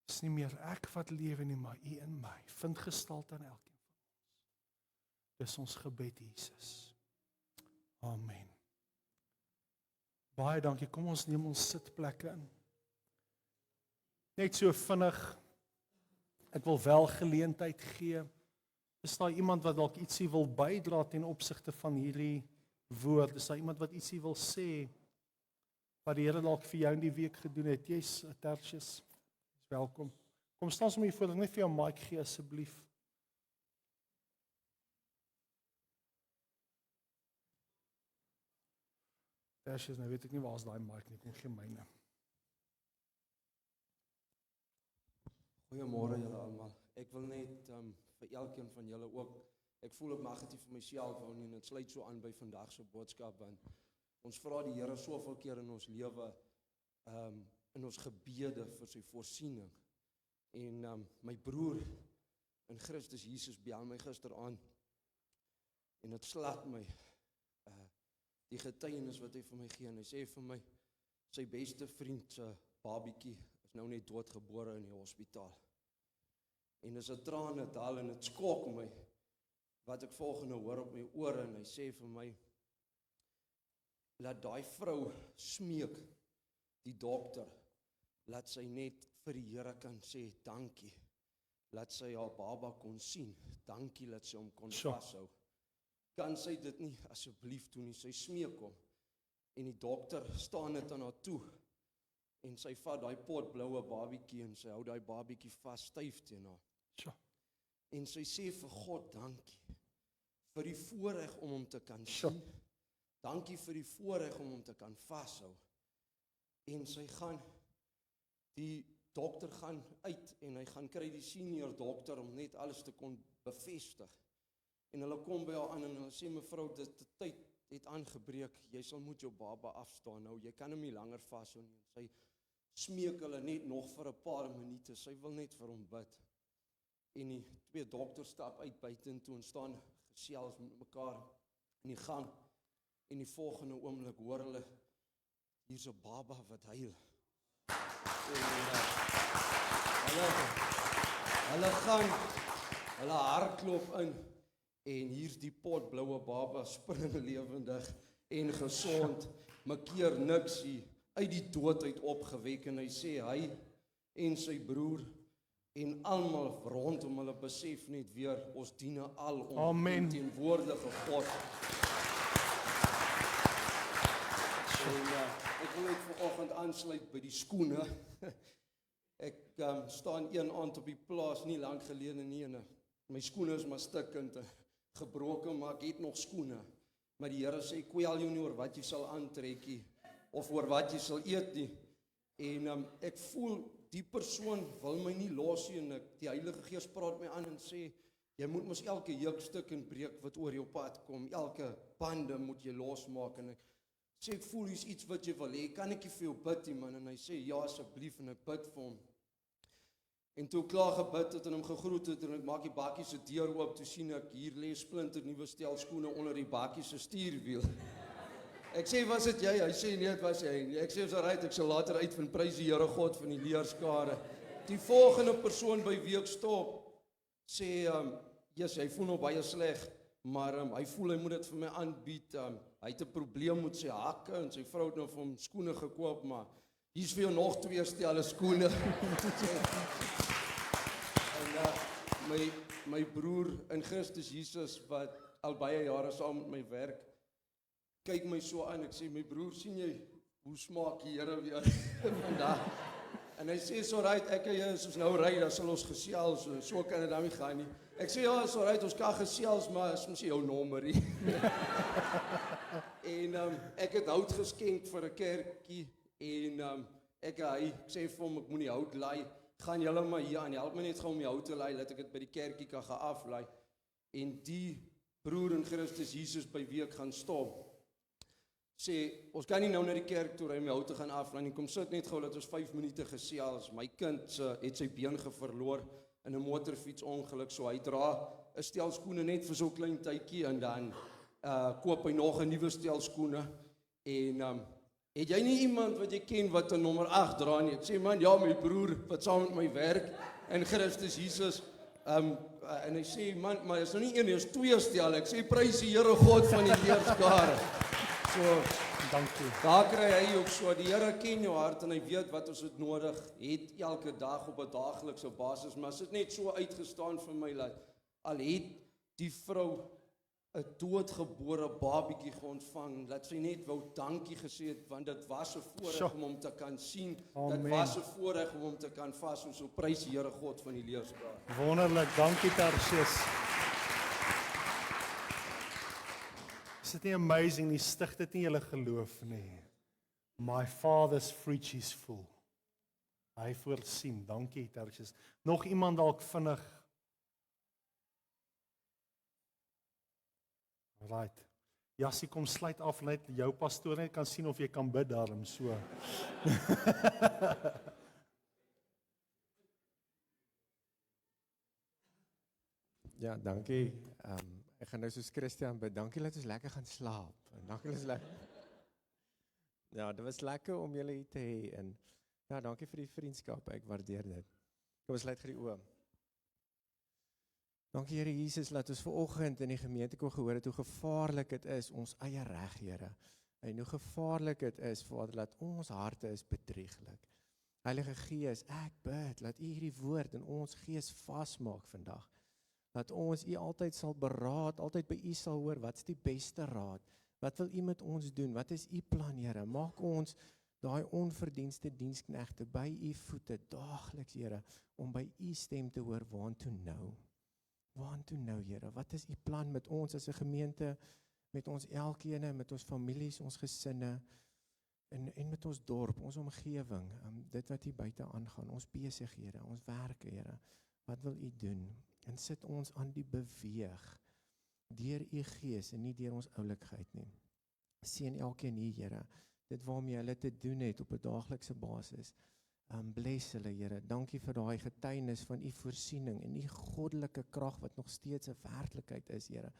Dit is nie meer ek wat lewe nie, maar u in my. Vind gestalte in elkeen van ons. Dis ons gebed, Jesus. Amen. Baie dankie. Kom ons neem ons sitplekke in. Net so vinnig. Ek wil wel geleentheid gee. Is daar iemand wat dalk ietsie wil bydra ten opsigte van hierdie woord? Is daar iemand wat ietsie wil sê wat die Here dalk vir jou in die week gedoen het? Jy's Tertius. Welkom. Kom staan sommer hier voor, net vir jou mic gee asseblief. Tertius, nou weet ek nie waar is daai mic nie, kom gee myne. Goeiemôre julle almal. Ek wil net vir elkeen van julle ook, ek voel ek mag dit vir myself hou nie, en dit sluit so aan by vandag se boodskap, want ons vra die Here soveel keer in ons lewe, in ons gebede vir sy voorsiening. En my broer in Christus Jesus bel my gisteraand, en dit slaat my, die getuienis wat hy vir my gee, en hy sê vir my, sy beste vriend se babietjie is nou net doodgebore in die hospitaal. En dis 'n trane dal en dit skok my, wat ek volgende hoor op my ore, en hy sê vir my, laat daai vrou smeek, die dokter, laat sy net vir die Here kan sê, dankie, laat sy haar baba kon sien, dankie, laat sy hom kon vashou. Kan sy dit nie asseblief doen nie, sy smeek hom, en die dokter staan dit aan haar toe, en sy vat daai pot bloue babietjie, en sy hou daai babietjie vas styf teen haar. En sy sê vir God, dankie, vir die voorreg om hom te kan sien, dankie vir die voorreg om hom te kan vashou, en sy gaan, die dokter gaan uit, en hy gaan kry die senior dokter, om net alles te kon bevestig, en hulle kom by haar aan, en hulle sê, mevrou, die tyd het aangebreek, jy sal moet jou baba afstaan nou, jy kan hom nie langer vashou nie, sy smeek hulle net nog vir 'n paar minute, sy wil net vir hom bid, en die twee dokters stap uit buitentoe en staan gesels met mekaar in die gang, en die volgende oomblik hoor hulle, hier's 'n baba wat huil, hulle gaan, hulle hardklop in, en hier's die potbloue baba, spring lewendig en gesond, makeer niks hier, uit die dood uit opgewek, en hy sê, hy en sy broer, en almal rondom hulle besef net weer, ons dien al om teenwoordige God. Ek wil net vanoggend aansluit by die skoene. Ek staan een aand op die plaas, nie lank gelede nie, en my skoene is maar stikkend, gebroken, maar ek het nog skoene. Maar die Here sê, kwel jou nie oor wat jy sal aantrek nie, of oor wat jy sal eet nie. En ek voel, die persoon wil my nie los nie, en die Heilige Gees praat my aan en sê, jy moet mos elke jeukstuk en breek wat oor jou pad kom, elke bande moet jy losmaak, en ek sê, ek voel is iets wat jy wil hê, kan ek nie vir jou bid nie, man, en hy sê, ja asseblief, en ek bid vir hom. En toe klaar gebid het en hom gegroet het, en ek maak die bakkie se deur oop, toe sien ek, hier lê splinter nuwe stel skoene onder die bakkie se stuurwiel. Ek sê, was dit jy? Hy sê, nee, het was hy. Ek sê, ek sal later uitvind, prys die Here God van die leerskare. Die volgende persoon by wie ek stop, sê, yes, hy voel nog baie sleg, maar hy voel hy moet dit vir my aanbied, hy het 'n probleem met sy hakke, en sy vrou het nou vir hom skoene gekoop, maar hier's vir jou nog 2 stelle skoene. En my broer in Christus Jesus, wat al baie jare saam met my werk, kyk my so aan, ek sê, my broer, sien jy, hoe smaak die Here weer vandag? En hy sê, so right, ek en jy, as ons nou ry, dan sal ons gesels, so kan dit dan nie gaan nie. Ek sê, ja, so right, ons kan gesels, maar is mos jou nommerie. En ek het hout geskenk vir 'n kerkie, en ek sê vir hom, ek moet die hout laai, gaan julle maar hier aan, help my net gou om die hout te laai, dat ek dit by die kerkie kan gaan aflaai. En die broer in Christus Jesus by wie ek gaan stop, sê, ons kan nie nou na die kerk toe ry om die hout te gaan aflaai nie, kom sit net gou dat ons 5 minute gesels. My kind het sy been verloor in 'n motorfietsongeluk, so hy dra 'n stel skoene net vir so 'n klein tydjie, en dan koop hy nog 'n nuwe stel skoene. En het jy nie iemand wat jy ken wat 'n nommer 8 dra nie? Ek sê, man, ja, my broer wat saam met my werk in Christus Jesus. En hy sê, man, maar is nou nie een nie, is 2 stel. Ek sê, prys die Here God van die leerskare. So, Dankie. daar kry hy ook so, die Here ken jou hart en hy weet wat ons het nodig het elke dag op 'n daaglikse basis, maar as dit net so uitgestaan vir my, dat al het die vrou 'n doodgebore babietjie ontvang, dat sy net wou dankie gesê het, want dit was 'n voorreg om hom te kan sien, Amen. dit was 'n voorreg om hom te kan vashou, so prys die Here God van die leerskare. Wonderlik, dankie Tarsius. Is dit nie amazing, nie stig dit nie julle geloof nie. My father's fridge is full. Hy voorsien, dankie Tarsius. Nog iemand dalk vinnig? Right. Jassie, kom sluit af, net jou pastoor net kan sien of jy kan bid daarom so. Ja, dankie. Ek gaan nou soos Christian bid. Dankie dat ons lekker gaan slaap. En dankie dat ons lekker. Ja, dit was lekker om julle hier te hê en ja, dankie vir die vriendskap. Ek waardeer dit. Kom ons sluit gou die oë. Dankie Here Jesus dat ons vanoggend in die gemeente kon gehoor het hoe gevaarlik dit is ons eie reg, Here. En hoe gevaarlik dit is, Vader, dat ons harte is bedrieglik. Heilige Gees, ek bid dat U hierdie woord in ons gees vasmaak vandag. Dat ons U altyd sal beraad, altyd by U sal hoor, wat is die beste raad? Wat wil U met ons doen? Wat is U plan, Here? Maak ons daai onverdienste diensknegte by U voete daagliks, Here, om by U stem te hoor, waantoe nou? Waantoe nou, Here? Wat is U plan met ons as 'n gemeente, met ons elkeen, met ons families, ons gesinne, en met ons dorp, ons omgewing, dit wat hier buite aangaan, ons besighede, ons werke, Here. Wat wil U doen? En sit ons aan die beweeg, deur U Gees en nie deur ons oulikheid nie. Seën elkeen hier, Here, dit waarmee hulle te doen het op 'n daaglikse basis. Bless hulle, Here. Dankie vir daai getuienis van U voorsiening en U goddelike krag wat nog steeds 'n werklikheid is, Here.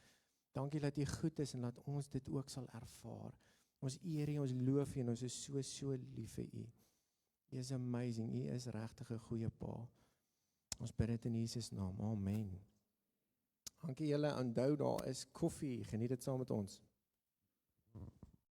Dankie dat U goed is en dat ons dit ook sal ervaar. Ons eer U, ons loof U en ons is so lief vir U. U is amazing. U is regtig 'n goeie Pa. Ons bid dit in Jesus naam. Amen. Dankie julle. Onthou daar is koffie. Geniet dit saam met ons.